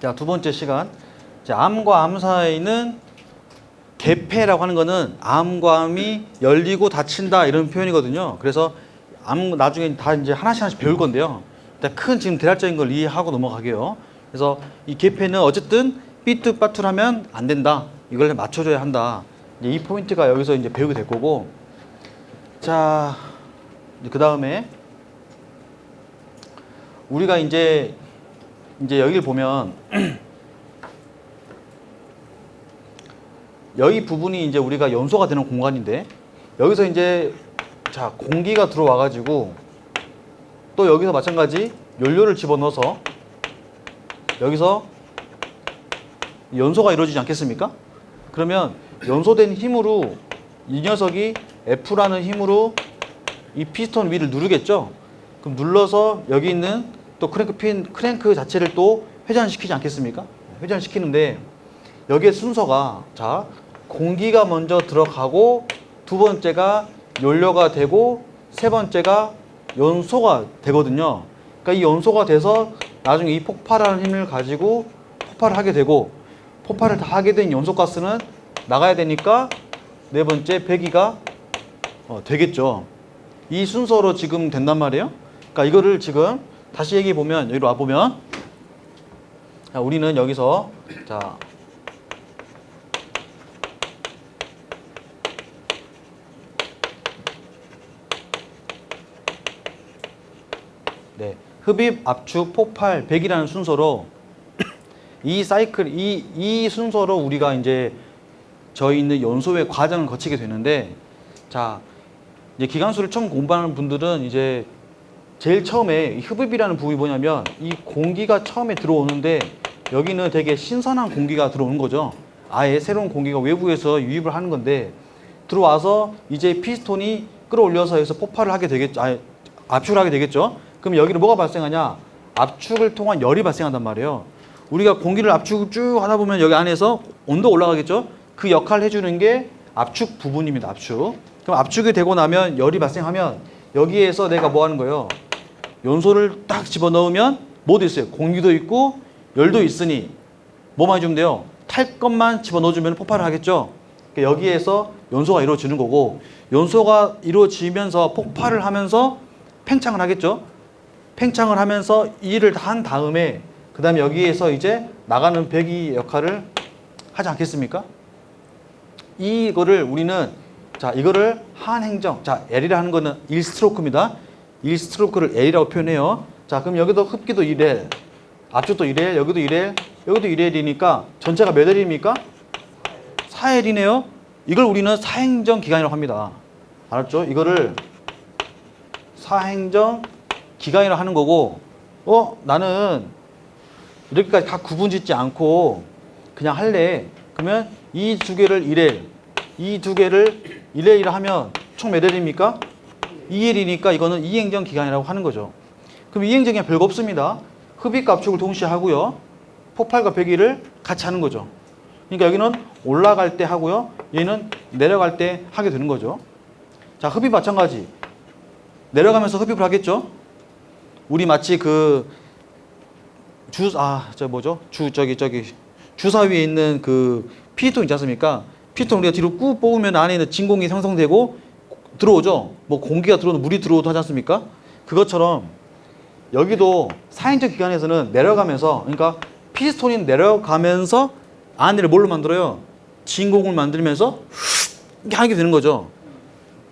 자, 두 번째 시간. 자, 암과 암 사이는 개폐라고 하는 거는 암과 암이 열리고 닫힌다 이런 표현이거든요. 그래서 암 나중에 다 이제 하나씩 배울 건데요. 일단 큰 지금 대략적인 걸 이해하고 넘어가게요. 그래서 이 개폐는 어쨌든 삐뚤빠뚤하면 안 된다. 이걸 맞춰줘야 한다. 이제 이 포인트가 여기서 이제 배우게 될 거고. 자, 그 다음에 우리가 이제 여기를 보면 여기 부분이 이제 우리가 연소가 되는 공간인데 여기서 이제 자 공기가 들어와 가지고 또 여기서 마찬가지 연료를 집어넣어서 여기서 연소가 이루어지지 않겠습니까? 그러면 연소된 힘으로 이 녀석이 F라는 힘으로 이 피스톤 위를 누르겠죠? 그럼 눌러서 여기 있는 또 크랭크 자체를 또 회전시키지 않겠습니까? 회전시키는데 여기에 순서가 자 공기가 먼저 들어가고 두 번째가 연료가 되고 세 번째가 연소가 되거든요. 그러니까 이 연소가 돼서 나중에 이 폭발하는 힘을 가지고 폭발을 하게 되고 폭발을 다 하게 된 연소가스는 나가야 되니까 네 번째 배기가 되겠죠. 이 순서로 지금 된단 말이에요. 그러니까 이거를 지금 다시 얘기해 보면 여기로 와 보면 자, 우리는 여기서 자 네, 흡입, 압축, 폭발, 배기라는 순서로 이 사이클, 이 순서로 우리가 이제 저희 있는 연소의 과정을 거치게 되는데, 자, 이제 기관수를 처음 공부하는 분들은 이제 제일 처음에 흡입이라는 부분이 뭐냐면 이 공기가 처음에 들어오는데 여기는 되게 신선한 공기가 들어오는 거죠. 아예 새로운 공기가 외부에서 유입을 하는 건데 들어와서 이제 피스톤이 끌어올려서 해서 폭발을 하게 되겠죠. 압축을 하게 되겠죠. 그럼 여기는 뭐가 발생하냐? 압축을 통한 열이 발생한단 말이에요. 우리가 공기를 압축을 쭉 하다 보면 여기 안에서 온도가 올라가겠죠? 그 역할을 해주는 게 압축 부분입니다. 압축. 그럼 압축이 되고 나면 열이 발생하면 여기에서 내가 뭐 하는 거예요? 연소를 딱 집어넣으면 뭐도 있어요? 공기도 있고 열도 있으니 뭐만 해주면 돼요? 탈 것만 집어넣어주면 폭발을 하겠죠? 그러니까 여기에서 연소가 이루어지는 거고 연소가 이루어지면서 폭발을 하면서 팽창을 하겠죠? 팽창을 하면서 이 일을 다 한 다음에 그 다음에 여기에서 이제 나가는 배기 역할을 하지 않겠습니까? 이거를 우리는 자 이거를 한 행정 자 L이라 하는 거는 1스트로크입니다. 1스트로크를 L이라고 표현해요. 자 그럼 여기도 흡기도 1L 압축도 1L 여기도 1L 여기도 1L이니까 전체가 몇 L입니까? 4L이네요. 이걸 우리는 사행정 기간이라고 합니다. 알았죠? 이거를 사행정 기간이라고 하는 거고 나는 이렇게까지 다 구분 짓지 않고 그냥 할래. 그러면 이 두 개를 1L 이 두 개를 1L이라 하면 총 몇 L입니까? 2L이니까 이거는 이행정 기간이라고 하는 거죠. 그럼 이행정이 별거 없습니다. 흡입과 압축을 동시에 하고요. 폭발과 배기를 같이 하는 거죠. 그러니까 여기는 올라갈 때 하고요. 얘는 내려갈 때 하게 되는 거죠. 자, 흡입 마찬가지. 내려가면서 흡입을 하겠죠. 우리 마치 주사 위에 있는 그 피톤 있지 않습니까? 피톤 우리가 뒤로 꾹 뽑으면 안에 있는 진공이 형성되고 들어오죠. 뭐 공기가 들어오고 물이 들어오도 하지 않습니까? 그것처럼 여기도 사행정 기관에서는 내려가면서 그러니까 피스톤이 내려가면서 안에를 뭘로 만들어요? 진공을 만들면서 이렇게 하게 되는 거죠.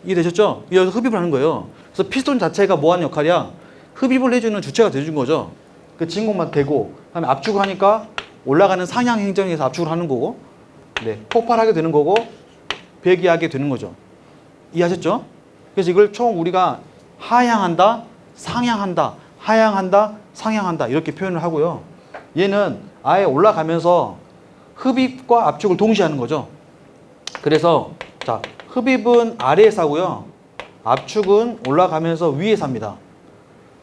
이해되셨죠? 여기서 흡입을 하는 거예요. 그래서 피스톤 자체가 뭐 하는 역할이야? 흡입을 해주는 주체가 돼준 거죠. 그 진공만 되고 그다음에 압축을 하니까 올라가는 상향 행정에서 압축을 하는 거고 네, 폭발하게 되는 거고 배기하게 되는 거죠. 이해하셨죠? 그래서 이걸 총 우리가 하향한다, 상향한다, 하향한다, 상향한다 이렇게 표현을 하고요. 얘는 아예 올라가면서 흡입과 압축을 동시에 하는 거죠. 그래서 자 흡입은 아래에서 하고요. 압축은 올라가면서 위에서 합니다.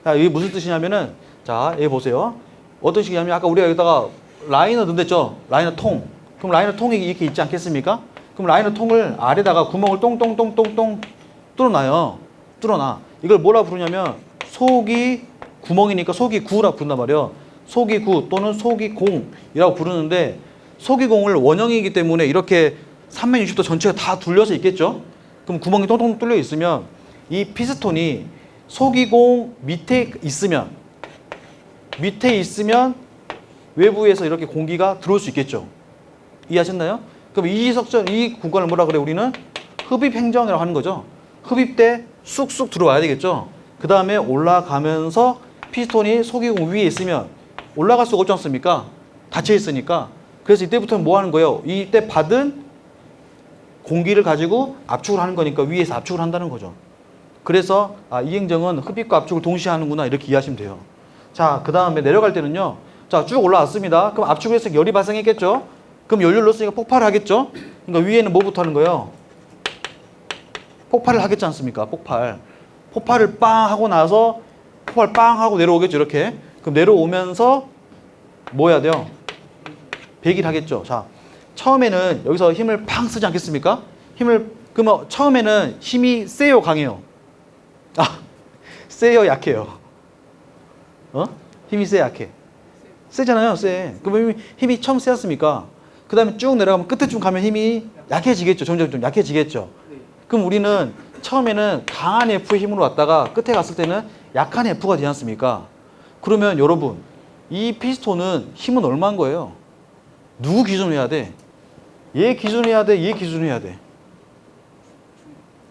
자, 이게 무슨 뜻이냐면은 자 여기 보세요. 어떤 식이냐면 아까 우리가 여기다가 라이너 넣었죠. 라이너 통. 그럼 라이너 통이 이렇게 있지 않겠습니까? 그럼 라이너 통을 아래다가 구멍을 똥똥똥똥똥 뚫어놔요. 뚫어놔. 이걸 뭐라 부르냐면 속이 구멍이니까 속이 구라 부른단 말이에요. 소기구 또는 소기공이라고 부르는데 소기공을 원형이기 때문에 이렇게 360도 전체가 다 둘려서 있겠죠. 그럼 구멍이 똥똥 뚫려 있으면 이 피스톤이 소기공 밑에 있으면 외부에서 이렇게 공기가 들어올 수 있겠죠. 이해하셨나요? 그럼 이 구간을 뭐라 그래? 우리는 흡입 행정이라고 하는 거죠. 흡입 때 쑥쑥 들어와야 되겠죠. 그 다음에 올라가면서 피스톤이 소기공 위에 있으면 올라갈 수가 없지 않습니까? 닫혀 있으니까. 그래서 이때부터는 뭐 하는 거예요? 이때 받은 공기를 가지고 압축을 하는 거니까 위에서 압축을 한다는 거죠. 그래서 이 행정은 흡입과 압축을 동시에 하는구나 이렇게 이해하시면 돼요. 자, 그 다음에 내려갈 때는요. 자, 쭉 올라왔습니다. 그럼 압축을 해서 열이 발생했겠죠? 그럼 연료를 넣었으니까 폭발을 하겠죠? 그러니까 위에는 뭐부터 하는 거예요? 폭발을 하겠지 않습니까? 폭발을 빵 하고 나서 폭발 빵 하고 내려오겠죠, 이렇게. 그럼 내려오면서 뭐 해야 돼요? 배기를 하겠죠. 자, 처음에는 여기서 힘을 팡 쓰지 않겠습니까? 그러면 처음에는 힘이 세요, 강해요? 세요, 약해요? 힘이 세, 약해? 세잖아요, 세. 그러면 힘이 처음 세였습니까? 그 다음에 쭉 내려가면 끝에쯤 가면 힘이 약해지겠죠. 점점 좀 약해지겠죠. 그럼 우리는 처음에는 강한 F의 힘으로 왔다가 끝에 갔을 때는 약한 F가 되지 않습니까? 그러면 여러분, 이 피스톤은 힘은 얼마인 거예요? 누구 기준으로 해야 돼? 얘 기준으로 해야 돼? 얘 기준으로 해야 돼?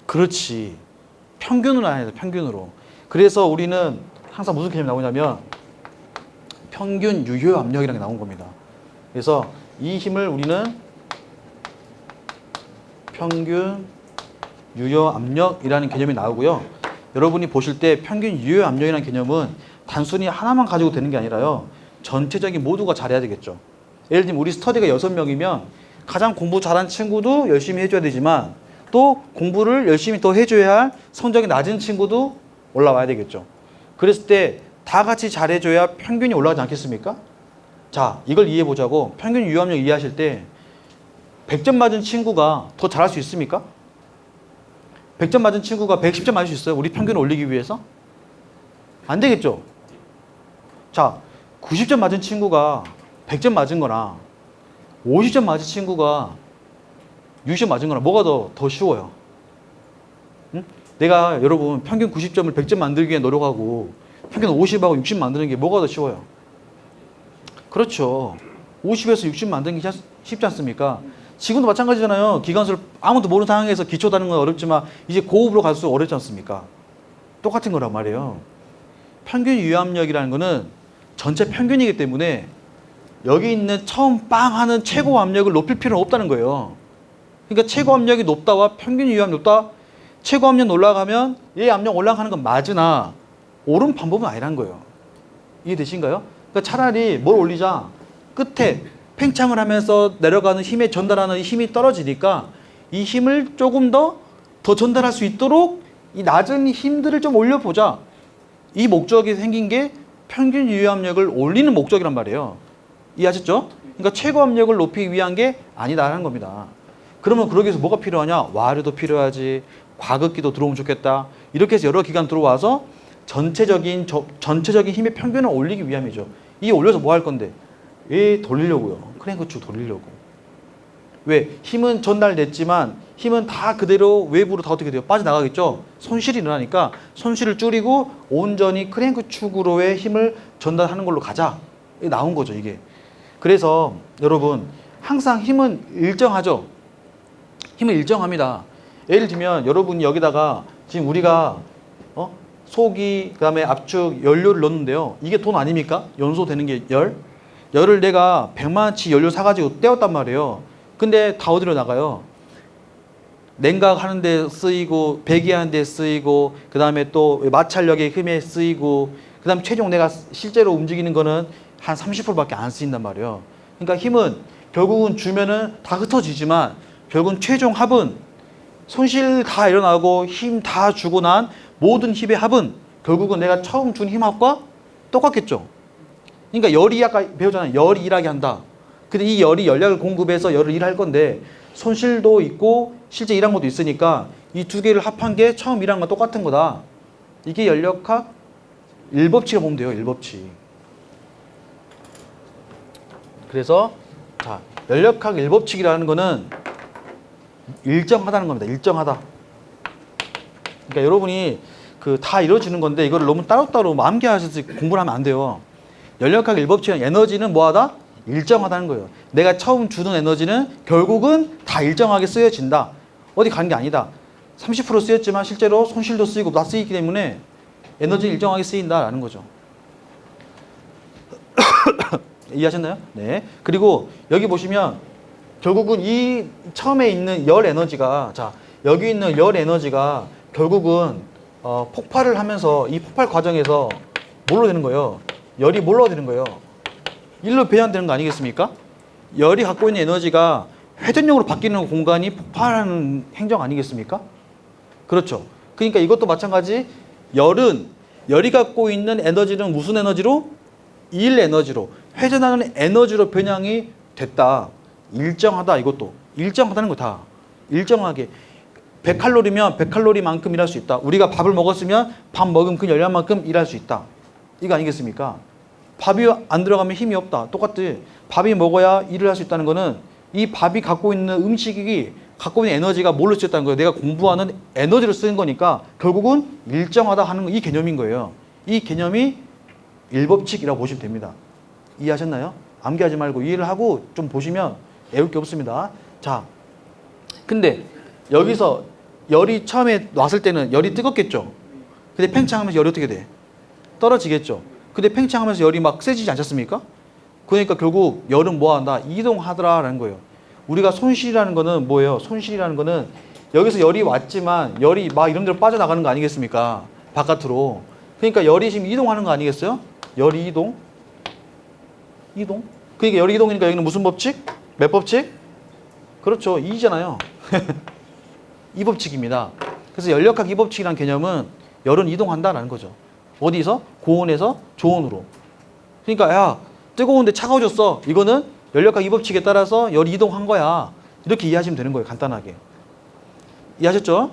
그렇지. 평균으로 해야 돼, 평균으로. 그래서 우리는 항상 무슨 개념이 나오냐면 평균 유효 압력이라는 게 나온 겁니다. 그래서 이 힘을 우리는 평균 유효 압력이라는 개념이 나오고요. 여러분이 보실 때 평균 유효 압력이라는 개념은 단순히 하나만 가지고 되는 게 아니라요. 전체적인 모두가 잘해야 되겠죠. 예를 들면 우리 스터디가 6명이면 가장 공부 잘한 친구도 열심히 해줘야 되지만 또 공부를 열심히 더 해줘야 할 성적이 낮은 친구도 올라와야 되겠죠. 그랬을 때 다 같이 잘해줘야 평균이 올라가지 않겠습니까? 자, 이걸 이해해 보자고. 평균 유효 압력 이해하실 때 100점 맞은 친구가 더 잘할 수 있습니까? 100점 맞은 친구가 110점 맞을 수 있어요? 우리 평균을 올리기 위해서? 안 되겠죠? 자, 90점 맞은 친구가 100점 맞은 거나 50점 맞은 친구가 60점 맞은 거나 뭐가 더 쉬워요? 응? 내가 여러분 평균 90점을 100점 만들기 위해 노력하고 평균 50하고 60 만드는 게 뭐가 더 쉬워요? 그렇죠. 50에서 60 만드는 게 쉽지 않습니까? 지금도 마찬가지잖아요. 기관수를 아무도 모르는 상황에서 기초 다는 건 어렵지만 이제 고급으로 갈수록 어렵지 않습니까? 똑같은 거란 말이에요. 평균 유효압력이라는 거는 전체 평균이기 때문에 여기 있는 처음 빵 하는 최고 압력을 높일 필요는 없다는 거예요. 그러니까 최고 압력이 높다와 평균 유효압력이 높다. 최고 압력 올라가면 얘 압력 올라가는 건 맞으나 옳은 방법은 아니라는 거예요. 이해되신가요? 그러니까 차라리 뭘 올리자. 끝에 팽창을 하면서 내려가는 힘에 전달하는 힘이 떨어지니까 이 힘을 조금 더 전달할 수 있도록 이 낮은 힘들을 좀 올려보자. 이 목적이 생긴 게 평균 유효압력을 올리는 목적이란 말이에요. 이해하셨죠? 그러니까 최고 압력을 높이기 위한 게 아니다라는 겁니다. 그러면 그러기 위해서 뭐가 필요하냐? 와류도 필요하지. 과극기도 들어오면 좋겠다. 이렇게 해서 여러 기관 들어와서 전체적인 힘의 평균을 올리기 위함이죠. 이 올려서 뭐 할 건데? 왜 돌리려고요? 크랭크축 돌리려고. 왜? 힘은 전달됐지만 힘은 다 그대로 외부로 다 어떻게 돼요? 빠져나가겠죠? 손실이 일어나니까 손실을 줄이고 온전히 크랭크축으로의 힘을 전달하는 걸로 가자. 이게 나온 거죠, 이게. 그래서 여러분 항상 힘은 일정하죠? 힘은 일정합니다. 예를 들면 여러분이 여기다가 지금 우리가 소기, 그 다음에 압축, 연료를 넣는데요. 이게 돈 아닙니까? 연소되는 게 열? 열을 내가 100만원치 연료 사가지고 떼었단 말이에요. 근데 다 어디로 나가요? 냉각 하는 데 쓰이고, 배기하는 데 쓰이고, 그 다음에 또 마찰력의 힘에 쓰이고, 그 다음에 최종 내가 실제로 움직이는 거는 한 30%밖에 안 쓰인단 말이에요. 그러니까 힘은 결국은 주면은 다 흩어지지만 결국은 최종 합은 손실 다 일어나고 힘 다 주고 난 모든 힘의 합은 결국은 내가 처음 준 힘합과 똑같겠죠. 그러니까 열이 아까 배우잖아요. 열이 일하게 한다. 근데 이 열이 연락을 공급해서 열을 일할 건데 손실도 있고 실제 일한 것도 있으니까 이 두 개를 합한 게 처음 일한 건 똑같은 거다. 이게 연력학 1법칙이라고 보면 돼요. 1법칙. 그래서 자, 연력학 일법칙이라는 거는 일정하다는 겁니다. 일정하다. 그러니까 여러분이 그 다 이루어지는 건데 이거를 너무 따로따로 암기하셔서 공부를 하면 안 돼요. 연력학 일법칙은 에너지는 뭐하다? 일정하다는 거예요. 내가 처음 주는 에너지는 결국은 다 일정하게 쓰여진다. 어디 가는 게 아니다. 30% 쓰였지만 실제로 손실도 쓰이고 다 쓰이기 때문에 에너지는 일정하게 쓰인다라는 거죠. 이해하셨나요? 네. 그리고 여기 보시면 결국은 이 처음에 있는 열 에너지가 자 여기 있는 열 에너지가 결국은 폭발을 하면서 이 폭발 과정에서 뭘로 되는 거예요? 열이 뭘로 되는 거예요? 일로 배양되는 거 아니겠습니까? 열이 갖고 있는 에너지가 회전력으로 바뀌는 공간이 폭발하는 행정 아니겠습니까? 그렇죠. 그러니까 이것도 마찬가지 열이 갖고 있는 에너지는 무슨 에너지로? 일 에너지로 회전하는 에너지로 변형이 됐다. 일정하다. 이것도 일정하다는 거 다 일정하게 100칼로리면 100칼로리만큼 일할 수 있다. 우리가 밥을 먹었으면 밥 먹은 그 열량만큼 일할 수 있다. 이거 아니겠습니까? 밥이 안 들어가면 힘이 없다. 똑같이 밥이 먹어야 일을 할 수 있다는 거는 이 밥이 갖고 있는 음식이 갖고 있는 에너지가 뭘로 쓰였다는 거예요. 내가 공부하는 에너지로 쓰는 거니까 결국은 일정하다 하는 이 개념인 거예요. 이 개념이 일법칙이라고 보시면 됩니다. 이해하셨나요? 암기하지 말고 이해를 하고 좀 보시면 애울 게 없습니다. 자, 근데 여기서 열이 처음에 왔을 때는 열이 뜨겁겠죠? 근데 팽창하면서 열이 어떻게 돼? 떨어지겠죠? 근데 팽창하면서 열이 막 세지지 않겠습니까? 그러니까 결국 열은 뭐 한다? 이동하더라라는 거예요. 우리가 손실이라는 거는 뭐예요? 손실이라는 거는 여기서 열이 왔지만 열이 막 이런 데로 빠져나가는 거 아니겠습니까? 바깥으로. 그러니까 열이 지금 이동하는 거 아니겠어요? 열이 이동? 이동? 그러니까 열이 이동이니까 여기는 무슨 법칙? 몇 법칙? 그렇죠. 2잖아요. 이 법칙입니다. 그래서 연력학 이 법칙이라는 개념은 열은 이동한다라는 거죠. 어디서? 고온에서 저온으로. 그러니까 야 뜨거운데 차가워졌어. 이거는 연력학 이 법칙에 따라서 열이 이동한 거야. 이렇게 이해하시면 되는 거예요. 간단하게. 이해하셨죠?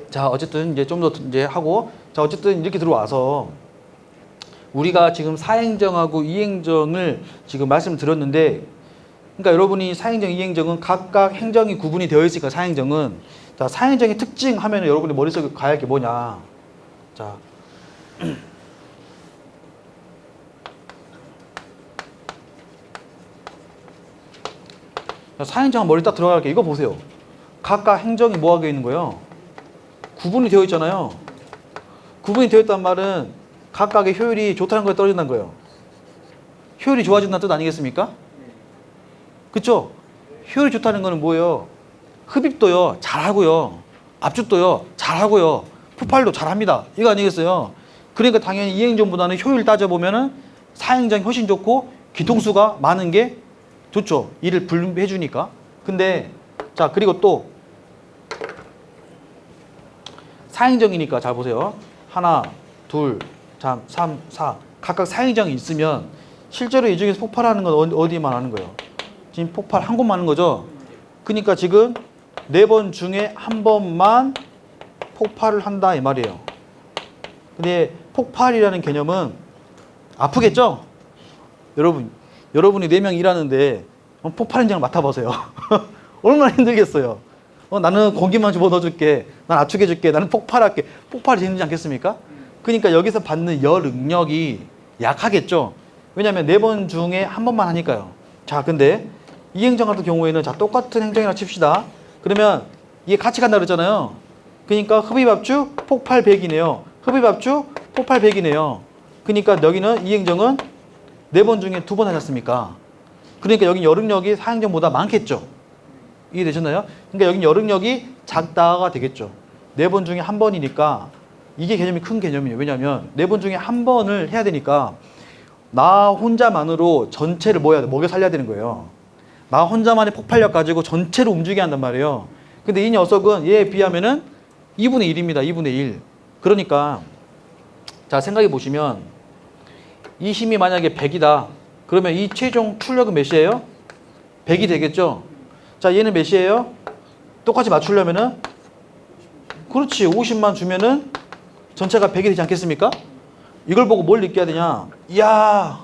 자 어쨌든 이제 좀 더 이제 하고 자 어쨌든 이렇게 들어와서 우리가 지금 사행정하고 이행정을 지금 말씀드렸는데 그러니까 여러분이 사행정, 이행정은 각각 행정이 구분이 되어 있으니까 사행정은 자 사행정의 특징 하면 여러분이 머릿속에 가야 할 게 뭐냐 자 사행정 머리 딱 들어갈게 이거 보세요. 각각 행정이 뭐 하게 있는 거예요? 구분이 되어 있잖아요. 구분이 되어 있단 말은 각각의 효율이 좋다는 거에 떨어진다는 거예요. 효율이 좋아진다는 뜻 아니겠습니까? 그쵸? 효율이 좋다는 거는 뭐예요? 흡입도요, 잘하고요. 압축도요, 잘하고요. 폭발도 잘합니다. 이거 아니겠어요? 그러니까 당연히 이행정보다는 효율 따져보면은 사행정이 훨씬 좋고 기통수가 많은 게 좋죠. 일을 분배해주니까. 근데 자 그리고 또 사행정이니까 잘 보세요. 하나, 둘, 3, 4 각각 사행정이 있으면 실제로 이 중에서 폭발하는 건 어디만 하는 거예요? 지금 폭발 한 곳만 하는 거죠? 그러니까 지금 4번 중에 한 번만 폭발을 한다 이 말이에요. 근데 폭발이라는 개념은 아프겠죠? 여러분이 4명 일하는데 폭발 현장을 맡아보세요. 얼마나 힘들겠어요. 나는 고기만 집어넣어줄게. 난 압축해줄게. 나는 폭발할게. 폭발이 힘들지 않겠습니까? 그러니까 여기서 받는 열 응력이 약하겠죠. 왜냐하면 4번 중에 한 번만 하니까요. 자, 근데 이 행정 같은 경우에는 자 똑같은 행정이라 칩시다. 그러면 이게 같이 간다 그랬잖아요. 그러니까 흡입압축 폭발 100이네요. 흡입압축 폭발 100이네요. 그러니까 여기는 이 행정은 4번 중에 2번 하셨습니까? 그러니까 여기 열응력이 사행정보다 많겠죠. 이해되셨나요? 그러니까 여기 열응력이 작다가 되겠죠. 4번 중에 한 번이니까 이게 개념이 큰 개념이에요. 왜냐하면 4번 중에 한 번을 해야 되니까 나 혼자만으로 전체를 뭐 해야 돼? 먹여 살려야 되는 거예요. 나 혼자만의 폭발력 가지고 전체를 움직이게 한단 말이에요. 근데 이 녀석은 얘에 비하면은 2분의 1입니다. 2분의 1. 그러니까 자 생각해 보시면 이 힘이 만약에 100이다. 그러면 이 최종 출력은 몇이에요? 100이 되겠죠? 자 얘는 몇이에요? 똑같이 맞추려면은 그렇지 50만 주면은 전체가 100이 되지 않겠습니까? 이걸 보고 뭘 느껴야 되냐? 이야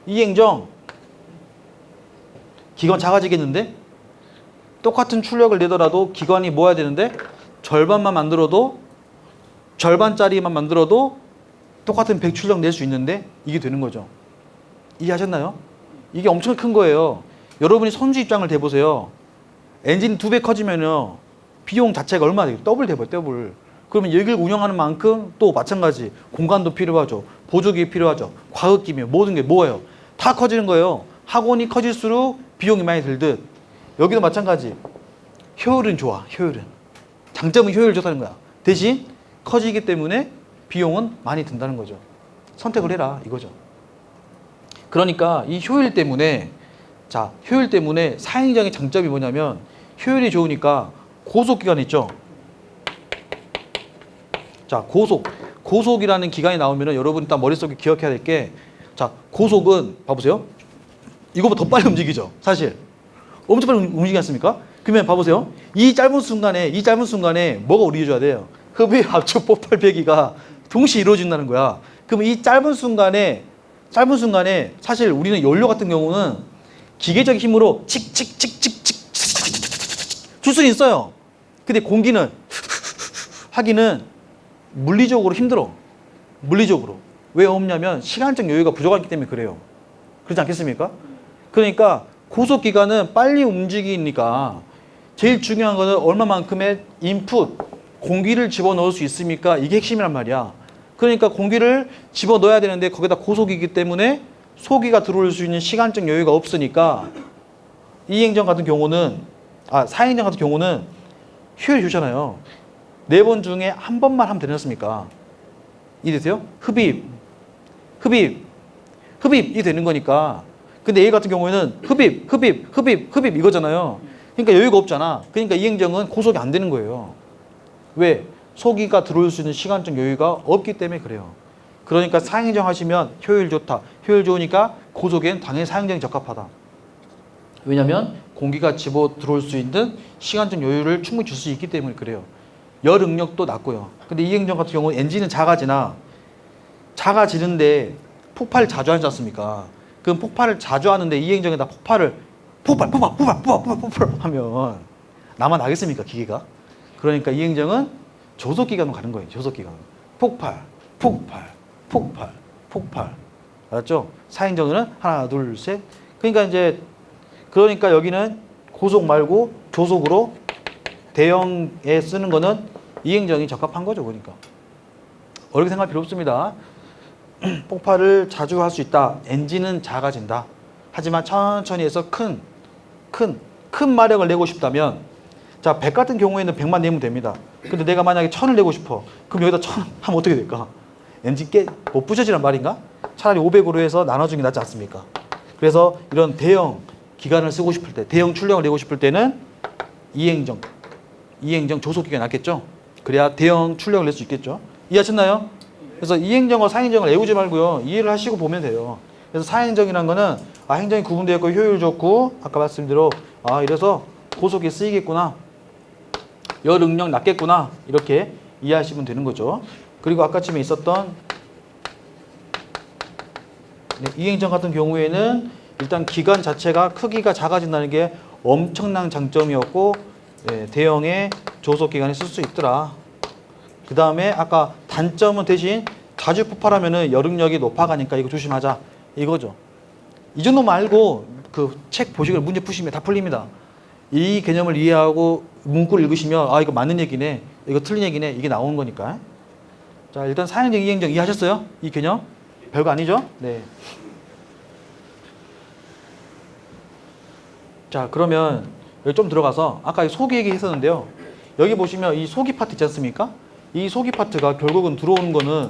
이 행정 기관 작아지겠는데? 똑같은 출력을 내더라도 기관이 모아야 되는데 절반만 만들어도 절반짜리만 만들어도 똑같은 100 출력 낼 수 있는데 이게 되는 거죠. 이해하셨나요? 이게 엄청 큰 거예요. 여러분이 선주 입장을 대보세요. 엔진 2배 커지면요. 비용 자체가 얼마나 돼요? 더블 돼버려요. 더블. 그러면 여기를 운영하는 만큼 또 마찬가지 공간도 필요하죠. 보조기 필요하죠. 과학기며 모든 게 뭐예요? 다 커지는 거예요. 학원이 커질수록 비용이 많이 들듯 여기도 마찬가지. 효율은 좋아. 효율은. 장점은 효율 좋다는 거야. 대신 커지기 때문에 비용은 많이 든다는 거죠. 선택을 해라 이거죠. 그러니까 이 효율 때문에 자 효율 때문에 사행정의 장점이 뭐냐면 효율이 좋으니까 고속기간 있죠. 자 고속이라는 기간이 나오면은 여러분이 딱 머릿속에 기억해야 될 게 자 고속은 봐보세요. 이거보다 더 빨리 움직이죠. 사실 엄청 빨리 움직이지 않습니까? 그러면 봐보세요. 이 짧은 순간에 뭐가 우리해줘야 돼요? 흡입, 압축, 폭발, 배기가 동시에 이루어진다는 거야. 그럼 이 짧은 순간에 사실 우리는 연료 같은 경우는 기계적 힘으로 칙칙칙칙칙 줄 수는 있어요. 근데 공기는 하기는 물리적으로 힘들어. 물리적으로. 왜 없냐면 시간적 여유가 부족하기 때문에 그래요. 그렇지 않겠습니까? 그러니까 고속기관은 빨리 움직이니까 제일 중요한 거는 얼마만큼의 인풋, 공기를 집어넣을 수 있습니까? 이게 핵심이란 말이야. 그러니까 공기를 집어넣어야 되는데 거기다 고속이기 때문에 소기가 들어올 수 있는 시간적 여유가 없으니까 이행정 같은 경우는 사행정 같은 경우는 효율이 좋잖아요. 4번 중에 한 번만 하면 되지 않습니까? 이해되세요? 흡입이 되는 거니까. 근데 A 같은 경우에는 흡입 이거잖아요. 그러니까 여유가 없잖아. 그러니까 이행정은 고속이 안 되는 거예요. 왜? 소기가 들어올 수 있는 시간적 여유가 없기 때문에 그래요. 그러니까 사행정 하시면 효율 좋다. 효율 좋으니까 고속엔 당연히 사행정이 적합하다. 왜냐면 공기가 집어 들어올 수 있는 시간적 여유를 충분히 줄 수 있기 때문에 그래요. 열 응력도 낮고요. 근데 이행정 같은 경우는 엔진은 작아지는데 폭발을 자주 하지 않습니까? 그럼 폭발을 자주 하는데 이행정에다 폭발 하면 나만 나겠습니까? 기계가? 그러니까 이행정은 조속기관으로 가는 거예요. 조속기관. 폭발. 알았죠? 사행정은 하나, 둘, 셋. 그러니까 여기는 고속 말고 조속으로 대형에 쓰는 거는 이행정이 적합한 거죠. 그러니까. 어렵게 생각할 필요 없습니다. 폭발을 자주 할 수 있다. 엔진은 작아진다. 하지만 천천히 해서 큰 마력을 내고 싶다면 자, 100 같은 경우에는 100만 내면 됩니다. 근데 내가 만약에 1000을 내고 싶어. 그럼 여기다 1000 하면 어떻게 될까? 엔진 못 부셔지란 말인가? 차라리 500으로 해서 나눠주는 게 낫지 않습니까? 그래서 이런 대형 기관을 쓰고 싶을 때, 대형 출력을 내고 싶을 때는 이행정 조속기관이 낫겠죠? 그래야 대형 출력을 낼 수 있겠죠? 이해하셨나요? 그래서 이행정과 사행정을 외우지 말고요. 이해를 하시고 보면 돼요. 그래서 사행정이란 거는 행정이 구분되어 있고 효율 좋고 아까 말씀대로 이래서 고속에 쓰이겠구나. 열 응력 낮겠구나. 이렇게 이해하시면 되는 거죠. 그리고 아까쯤에 있었던 이행정 같은 경우에는 일단 기관 자체가 크기가 작아진다는 게 엄청난 장점이었고 대형의 조속기관에 쓸 수 있더라. 그 다음에 아까 단점은 대신 자주 폭발하면 열응력이 높아가니까 이거 조심하자. 이거죠. 이 정도만 알고 그 책 보시고 문제 푸시면 다 풀립니다. 이 개념을 이해하고 문구를 읽으시면 이거 맞는 얘기네. 이거 틀린 얘기네. 이게 나오는 거니까. 자, 일단 사행정, 이행정 이해하셨어요? 이 개념? 별거 아니죠? 네. 자, 그러면 여기 좀 들어가서 아까 소기 얘기 했었는데요. 여기 보시면 이 소기 파트 있지 않습니까? 이 소기 파트가 결국은 들어오는 거는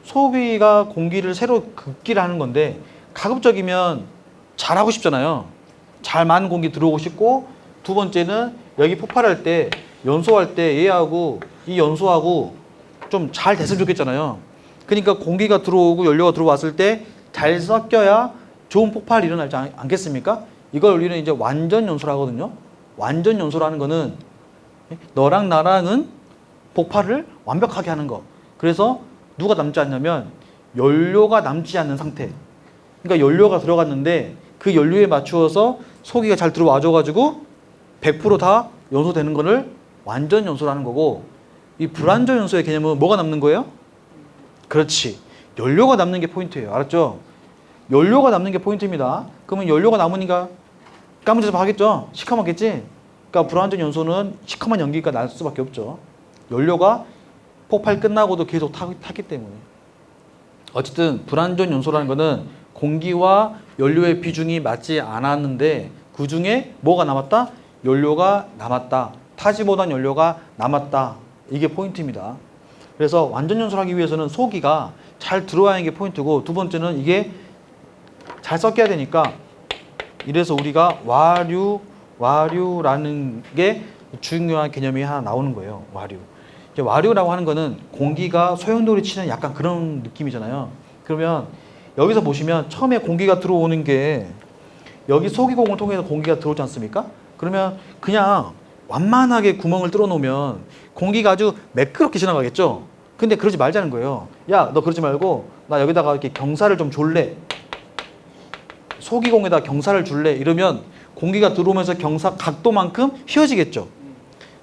소기가 공기를 새로 긋기를 하는 건데 가급적이면 잘하고 싶잖아요. 잘 많은 공기 들어오고 싶고 두 번째는 여기 폭발할 때 연소할 때 얘하고 이 연소하고 좀 잘 됐으면 좋겠잖아요. 그러니까 공기가 들어오고 연료가 들어왔을 때 잘 섞여야 좋은 폭발이 일어나지 않겠습니까? 이걸 우리는 이제 완전 연소를 하거든요. 완전 연소라는 거는 너랑 나랑은 폭발을 완벽하게 하는 거. 그래서 누가 남지 않냐면 연료가 남지 않는 상태. 그러니까 연료가 들어갔는데 그 연료에 맞추어서 소기가 잘 들어와줘가지고 100%다 연소되는 거를 완전 연소라는 거고, 이 불완전 연소의 개념은 뭐가 남는 거예요? 그렇지. 연료가 남는 게 포인트예요. 알았죠? 연료가 남는 게 포인트입니다. 그러면 연료가 남으니까 까무잡잡 하겠죠? 시커멓겠지? 그러니까 불완전 연소는 시커먼 연기가 날 수밖에 없죠. 연료가 폭발 끝나고도 계속 타기 때문에. 어쨌든 불완전 연소라는 거는 공기와 연료의 비중이 맞지 않았는데 그 중에 뭐가 남았다? 연료가 남았다. 타지 못한 연료가 남았다. 이게 포인트입니다. 그래서 완전 연소를 하기 위해서는 소기가 잘 들어와야 하는 게 포인트고, 두 번째는 이게 잘 섞여야 되니까, 이래서 우리가 와류라는 게 중요한 개념이 하나 나오는 거예요. 와류. 와류라고 하는 거는 공기가 소용돌이 치는 약간 그런 느낌이잖아요. 그러면 여기서 보시면 처음에 공기가 들어오는 게 여기 소기공을 통해서 공기가 들어오지 않습니까? 그러면 그냥 완만하게 구멍을 뚫어 놓으면 공기가 아주 매끄럽게 지나가겠죠? 근데 그러지 말자는 거예요. 야, 너 그러지 말고 나 여기다가 이렇게 경사를 좀 줄래? 소기공에다 경사를 줄래? 이러면 공기가 들어오면서 경사 각도만큼 휘어지겠죠?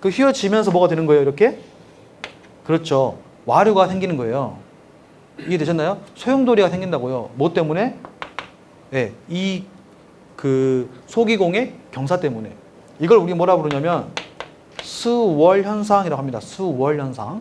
그 휘어지면서 뭐가 되는 거예요? 이렇게? 그렇죠. 와류가 생기는 거예요. 이해되셨나요? 소용돌이가 생긴다고요. 뭐 때문에? 네, 소기공의 경사 때문에. 이걸 우리 뭐라 부르냐면 스월 현상이라고 합니다. 스월 현상.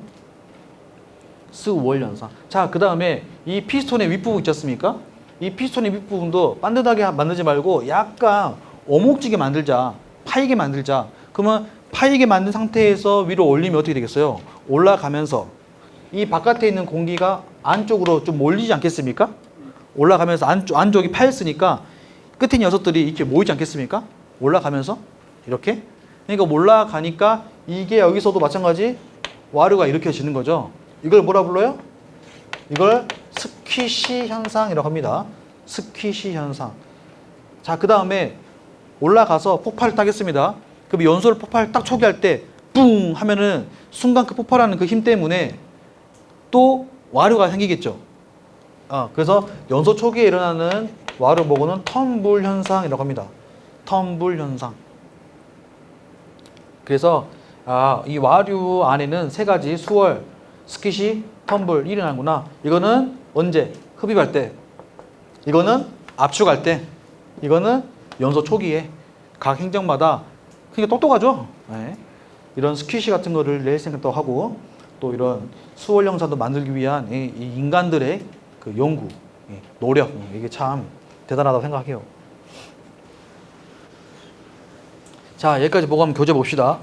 스월 현상. 자, 그 다음에 이 피스톤의 윗부분 있지 않습니까? 이 피스톤의 윗부분도 반듯하게 만들지 말고 약간 오목지게 만들자. 파이게 만들자. 그러면 파이게 만든 상태에서 위로 올리면 어떻게 되겠어요? 올라가면서 이 바깥에 있는 공기가 안쪽으로 좀 몰리지 않겠습니까? 올라가면서 안쪽이 파였으니까 끝에 녀석들이 이렇게 모이지 않겠습니까? 올라가면서 이렇게. 그러니까 올라가니까 이게 여기서도 마찬가지 와류가 일으켜지는 거죠. 이걸 뭐라 불러요? 이걸 스퀴시 현상이라고 합니다. 스퀴시 현상. 자, 그 다음에 올라가서 폭발을 타겠습니다. 그럼 연소를 폭발 딱 초기할 때 뿡 하면은 순간 그 폭발하는 그 힘 때문에 또 와류가 생기겠죠. 그래서 연소 초기에 일어나는 와류 보고는 텀블 현상이라고 합니다. 텀블 현상. 그래서 이 와류 안에는 세 가지 수월, 스퀴시, 텀블 일어나는구나. 이거는 언제? 흡입할 때. 이거는 압축할 때. 이거는 연소 초기에. 각 행정마다 그러니까 똑똑하죠. 네. 이런 스퀴시 같은 거를 낼 생각도 하고, 또 이런 수월 형상도 만들기 위한 이 인간들의 그 연구, 노력, 이게 참 대단하다고 생각해요. 자, 여기까지 보고 한번 교재 봅시다.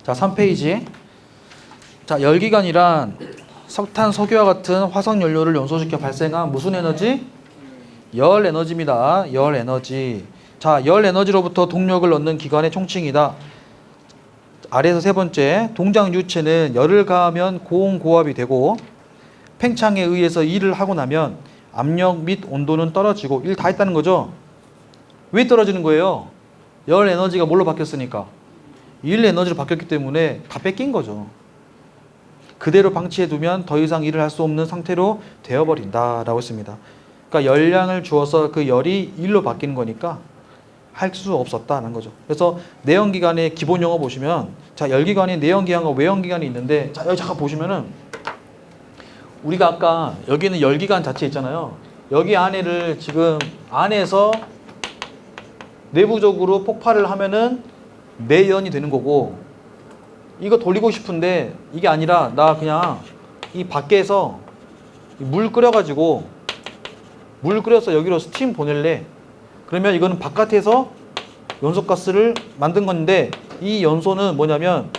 자, 3페이지. 자, 열기관이란 석탄, 석유와 같은 화석 연료를 연소시켜 발생한 무슨 에너지? 열 에너지입니다. 열 에너지. 자, 열 에너지로부터 동력을 얻는 기관의 총칭이다. 아래에서 세 번째, 동작 유체는 열을 가하면 고온고압이 되고 팽창에 의해서 일을 하고 나면 압력 및 온도는 떨어지고. 일 다 했다는 거죠. 왜 떨어지는 거예요? 열 에너지가 뭘로 바뀌었으니까. 일 에너지로 바뀌었기 때문에 다 뺏긴 거죠. 그대로 방치해두면 더 이상 일을 할 수 없는 상태로 되어버린다라고 했습니다. 그러니까 열량을 주어서 그 열이 일로 바뀌는 거니까 할 수 없었다는 거죠. 그래서 내연기관의 기본 용어 보시면, 자, 열기관이 내연기관과 외연기관이 있는데, 자, 여기 잠깐 보시면은 우리가 아까 여기는 열기관 자체 있잖아요. 여기 안에를 지금 안에서 내부적으로 폭발을 하면은 내연이 되는 거고, 이거 돌리고 싶은데 이게 아니라 나 그냥 이 밖에서 물 끓여가지고 물 끓여서 여기로 스팀 보낼래. 그러면 이거는 바깥에서 연소가스를 만든 건데, 이 연소는 뭐냐면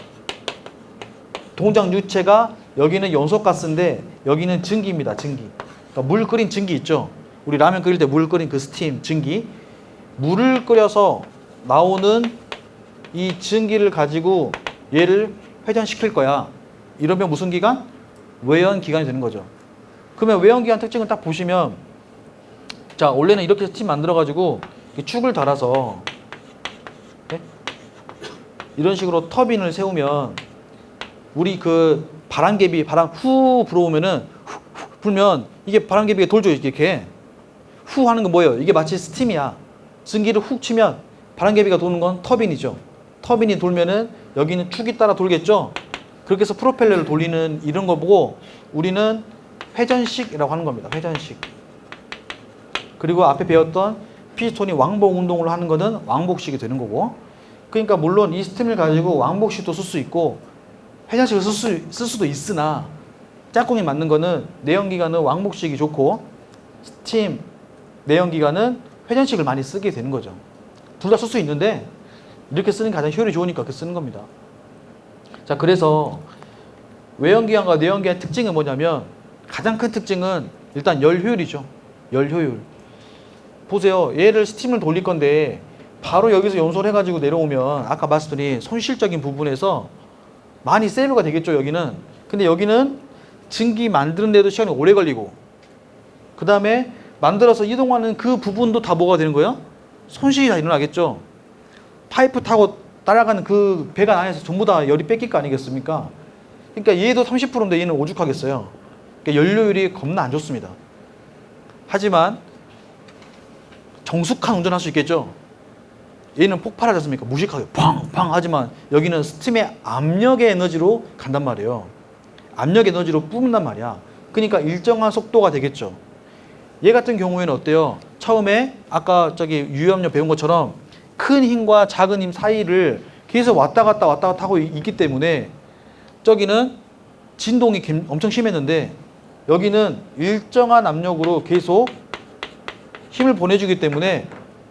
동작 유체가 여기는 연소가스인데 여기는 증기입니다. 증기. 그러니까 물 끓인 증기 있죠. 우리 라면 끓일 때 물 끓인 그 스팀 증기. 물을 끓여서 나오는 이 증기를 가지고 얘를 회전시킬 거야. 이러면 무슨 기관? 외연기관이 되는 거죠. 그러면 외연기관 특징을 딱 보시면, 자, 원래는 이렇게 스팀 만들어가지고 축을 달아서, 네? 이런 식으로 터빈을 세우면 우리 그 바람개비 바람 후 불어오면은 후 불면 이게 바람개비가 돌죠. 이렇게 후 하는 건 뭐예요? 이게 마치 스팀이야. 증기를 훅 치면 바람개비가 도는 건 터빈이죠. 터빈이 돌면은 여기는 축이 따라 돌겠죠. 그렇게 해서 프로펠러를 돌리는 이런 거 보고 우리는 회전식이라고 하는 겁니다. 회전식. 그리고 앞에 배웠던 피스톤이 왕복 운동을 하는 거는 왕복식이 되는 거고. 그러니까 물론 이 스팀을 가지고 왕복식도 쓸 수 있고 회전식을 쓸 수도 있으나 짝꿍이 맞는 거는 내연기관은 왕복식이 좋고 스팀 내연기관은 회전식을 많이 쓰게 되는 거죠. 둘 다 쓸 수 있는데 이렇게 쓰는 게 가장 효율이 좋으니까 그렇게 쓰는 겁니다. 자, 그래서 외연기관과 내연기관의 특징은 뭐냐면 가장 큰 특징은 일단 열 효율이죠. 열 효율. 보세요. 얘를 스팀을 돌릴 건데 바로 여기서 연소를 해가지고 내려오면 아까 말씀드린 손실적인 부분에서 많이 세이브가 되겠죠. 여기는. 근데 여기는 증기 만드는 데도 시간이 오래 걸리고 그 다음에 만들어서 이동하는 그 부분도 다 뭐가 되는 거예요? 손실이 다 일어나겠죠. 파이프 타고 따라가는 그 배관 안에서 전부 다 열이 뺏길 거 아니겠습니까? 그러니까 얘도 30%인데 얘는 오죽하겠어요. 그러니까 연료율이 겁나 안 좋습니다. 하지만 정숙한 운전할 수 있겠죠. 얘는 폭발하지 않습니까? 무식하게 팡팡 하지만 여기는 스팀의 압력의 에너지로 간단 말이에요. 압력 에너지로 뿜는단 말이야. 그러니까 일정한 속도가 되겠죠. 얘 같은 경우에는 어때요? 처음에 아까 저기 유압력 배운 것처럼 큰 힘과 작은 힘 사이를 계속 왔다 갔다 하고 있기 때문에 저기는 진동이 엄청 심했는데 여기는 일정한 압력으로 계속 힘을 보내주기 때문에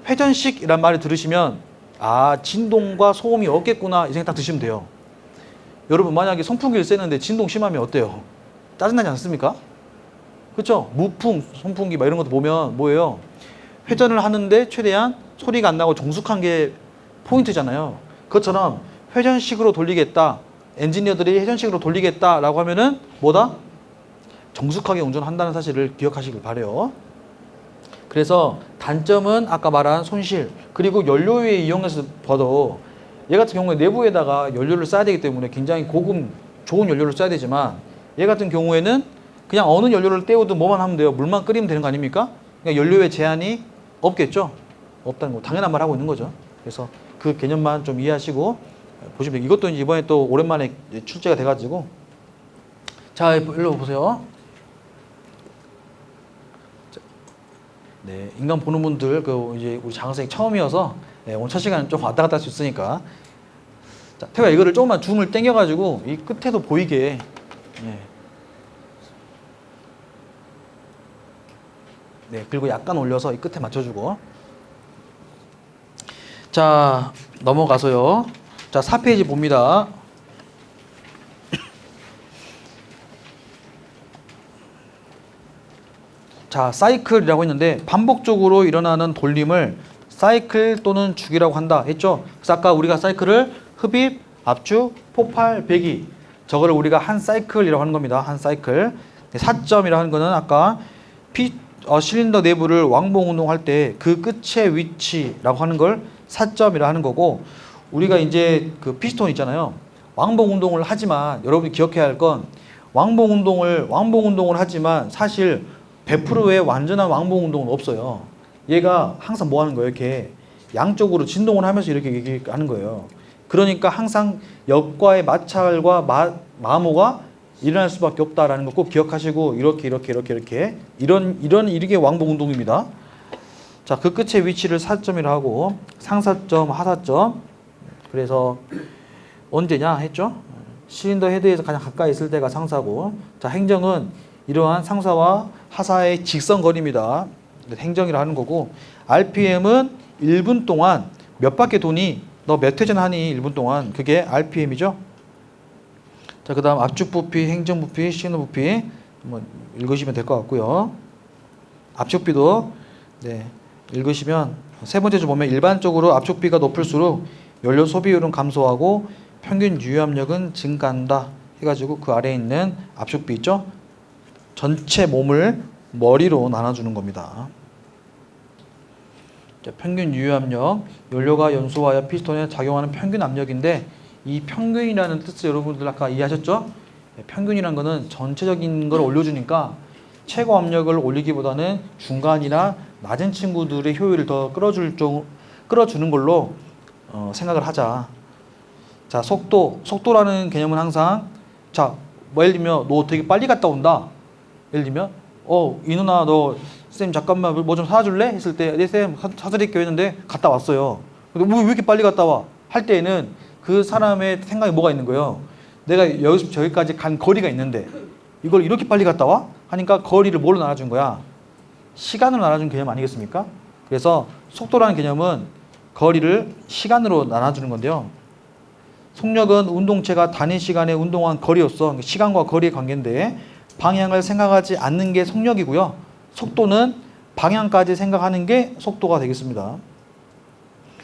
회전식이란 말을 들으시면 아, 진동과 소음이 없겠구나 이 생각 딱 드시면 돼요. 여러분 만약에 선풍기를 쐬는데 진동 심하면 어때요? 짜증나지 않습니까? 그렇죠? 무풍, 선풍기 막 이런 것도 보면 뭐예요? 회전을 하는데 최대한 소리가 안 나고 정숙한 게 포인트잖아요. 그것처럼 회전식으로 돌리겠다. 엔지니어들이 회전식으로 돌리겠다라고 하면은 뭐다? 정숙하게 운전한다는 사실을 기억하시길 바래요. 그래서 단점은 아까 말한 손실 그리고 연료에 이용해서 봐도 얘 같은 경우에 내부에다가 연료를 써야 되기 때문에 굉장히 고급 좋은 연료를 써야 되지만 얘 같은 경우에는 그냥 어느 연료를 떼우든 뭐만 하면 돼요. 물만 끓이면 되는 거 아닙니까? 그러니까 연료에 제한이 없겠죠? 없다는 거 당연한 말 하고 있는 거죠. 그래서 그 개념만 좀 이해하시고 보시면 돼요. 이것도 이번에 또 오랜만에 출제가 돼가지고 자, 일로 보세요. 네, 인간 보는 분들 그 이제 우리 장학생이 처음이어서 네, 오늘 첫 시간 좀 왔다 갔다 할 수 있으니까 자, 태가 이거를 조금만 줌을 당겨가지고 이 끝에도 보이게 네. 네, 그리고 약간 올려서 이 끝에 맞춰주고 자, 넘어가서요. 자, 4페이지 봅니다. 자, 사이클이라고 했는데 반복적으로 일어나는 돌림을 사이클 또는 주기라고 한다 했죠. 그래서 아까 우리가 사이클을 흡입, 압축, 폭발, 배기 저거를 우리가 한 사이클이라고 하는 겁니다. 한 사이클. 4점이라고 하는 거는 아까 실린더 내부를 왕복 운동할 때 그 끝의 위치라고 하는 걸 4점이라 하는 거고 우리가 이제 그 피스톤 있잖아요. 왕복 운동을 하지만 여러분이 기억해야 할 건 왕복 운동을 하지만 사실 100%의 완전한 왕복 운동은 없어요. 얘가 항상 뭐 하는 거예요? 이렇게 양쪽으로 진동을 하면서 이렇게 하는 거예요. 그러니까 항상 역과의 마찰과 마모가 일어날 수밖에 없다라는 거 꼭 기억하시고 이렇게 이게 왕복 운동입니다. 자, 그 끝의 위치를 4점이라 하고 상사점, 하사점. 그래서 언제냐 했죠? 실린더 헤드에서 가장 가까이 있을 때가 상사고 자, 행정은 이러한 상사와 하사의 직선거리입니다. 행정이라 하는 거고 RPM은 1분 동안 몇 바퀴 도니 너 몇 회전 하니 1분 동안 그게 RPM이죠. 자, 그 다음 압축부피, 행정부피, 신호부피 한번 읽으시면 될 것 같고요. 압축비도 네, 읽으시면 세 번째 줄 보면 일반적으로 압축비가 높을수록 연료 소비율은 감소하고 평균 유압력은 증가한다 해가지고 그 아래에 있는 압축비 있죠. 전체 몸을 머리로 나눠주는 겁니다. 자, 평균 유압력, 연료가 연소하여 피스톤에 작용하는 평균 압력인데 이 평균이라는 뜻을 여러분들 아까 이해하셨죠? 평균이라는 거는 전체적인 걸 올려주니까 최고 압력을 올리기보다는 중간이나 낮은 친구들의 효율을 더 끌어주는 걸로 생각을 하자. 자, 속도라는 개념은 항상 자, 뭐 예를 들면 너 되게 빨리 갔다 온다. 예를 들면 이 누나 너 쌤 잠깐만 뭐 좀 사줄래? 했을 때 네 쌤 사드릴게요 했는데 갔다 왔어요. 근데 왜 이렇게 빨리 갔다 와? 할 때에는 그 사람의 생각이 뭐가 있는 거예요? 내가 여기서 저기까지 간 거리가 있는데 이걸 이렇게 빨리 갔다 와? 하니까 거리를 뭘로 나눠준 거야? 시간으로 나눠준 개념 아니겠습니까? 그래서 속도라는 개념은 거리를 시간으로 나눠주는 건데요. 속력은 운동체가 단위 시간에 운동한 거리로서 시간과 거리의 관계인데 방향을 생각하지 않는 게 속력이고요. 속도는 방향까지 생각하는 게 속도가 되겠습니다.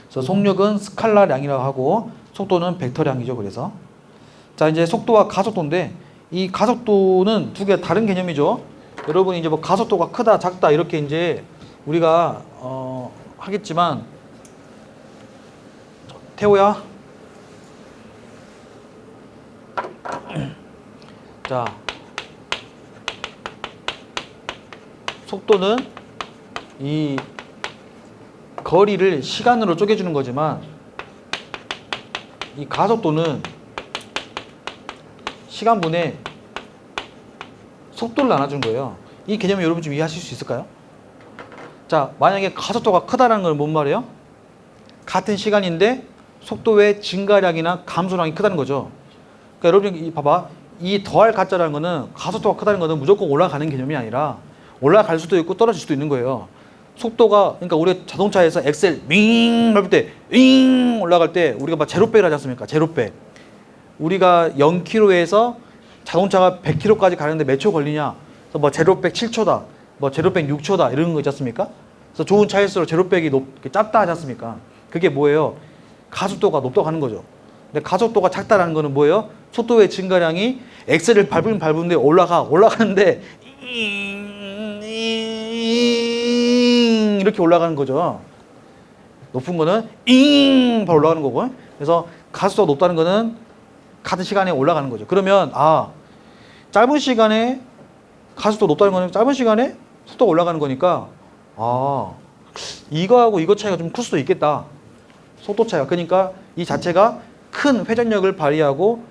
그래서 속력은 스칼라량이라고 하고 속도는 벡터량이죠. 그래서 자 이제 속도와 가속도인데 이 가속도는 두 개 다른 개념이죠. 여러분이 이제 뭐 가속도가 크다 작다 이렇게 이제 우리가 하겠지만 태호야 자 속도는 이 거리를 시간으로 쪼개주는 거지만 이 가속도는 시간분의 속도를 나눠준 거예요. 이 개념을 여러분 좀 이해하실 수 있을까요? 자, 만약에 가속도가 크다는 건 뭔 말이에요? 같은 시간인데 속도의 증가량이나 감소량이 크다는 거죠. 그러니까 여러분 봐봐. 이 더할 가짜라는 거는 가속도가 크다는 거는 무조건 올라가는 개념이 아니라 올라갈 수도 있고 떨어질 수도 있는 거예요. 속도가 그러니까 우리 자동차에서 엑셀 윙 밟을 때 윙 올라갈 때 우리가 막 제로백을 하지 않습니까? 제로백. 우리가 0km에서 자동차가 100km까지 가는데 몇 초 걸리냐? 그래서 뭐 제로백 7초다. 뭐 제로백 6초다. 이런 거 있지 않습니까? 그래서 좋은 차일수록 제로백이 짧다 하지 않습니까? 그게 뭐예요? 가속도가 높다고 하는 거죠. 근데 가속도가 작다라는 거는 뭐예요? 속도의 증가량이 엑셀을 밟는데 올라가는데 이렇게 올라가는 거죠. 높은 거는 바로 올라가는 거고. 그래서 가속도가 높다는 거는 같은 시간에 올라가는 거죠. 그러면 짧은 시간에 가속도가 높다는 거는 짧은 시간에 속도가 올라가는 거니까 이거하고 이거 차이가 좀 클 수도 있겠다. 속도 차이가. 그러니까 이 자체가 큰 회전력을 발휘하고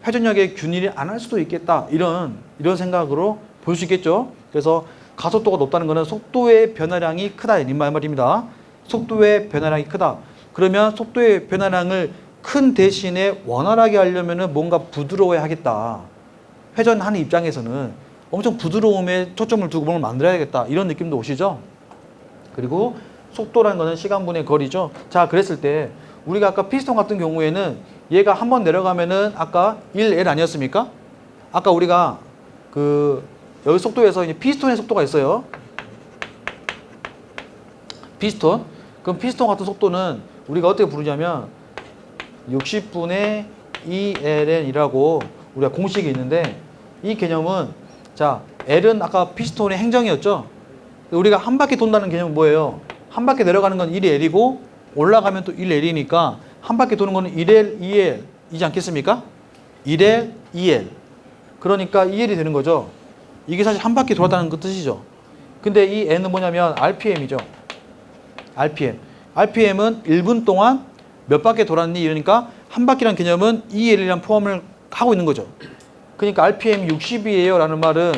회전력의 균일이 안 할 수도 있겠다. 이런 생각으로 볼 수 있겠죠. 그래서 가속도가 높다는 것은 속도의 변화량이 크다. 이 말입니다. 속도의 변화량이 크다. 그러면 속도의 변화량을 큰 대신에 원활하게 하려면 뭔가 부드러워야 하겠다. 회전하는 입장에서는 엄청 부드러움에 초점을 두고 뭔가 만들어야겠다. 이런 느낌도 오시죠. 그리고 속도라는 것은 시간분의 거리죠. 자, 그랬을 때 우리가 아까 피스톤 같은 경우에는 얘가 한번 내려가면은 아까 1L 아니었습니까? 아까 우리가 여기 속도에서 이제 피스톤의 속도가 있어요. 피스톤. 그럼 피스톤 같은 속도는 우리가 어떻게 부르냐면 60분의 2ln이라고 우리가 공식이 있는데 이 개념은 자, L은 아까 피스톤의 행정이었죠. 우리가 한 바퀴 돈다는 개념은 뭐예요? 한 바퀴 내려가는 건 1L이고 올라가면 또 1L이니까 한 바퀴 도는 거는 1L, 2L 이지 않겠습니까? 1L, 2L. 그러니까 2L이 되는 거죠. 이게 사실 한 바퀴 돌았다는 그 뜻이죠. 근데 이 N은 뭐냐면 RPM이죠. RPM. RPM은 1분 동안 몇 바퀴 돌았니? 이러니까 한 바퀴란 개념은 2L이란 포함을 하고 있는 거죠. 그러니까 RPM 60이에요 라는 말은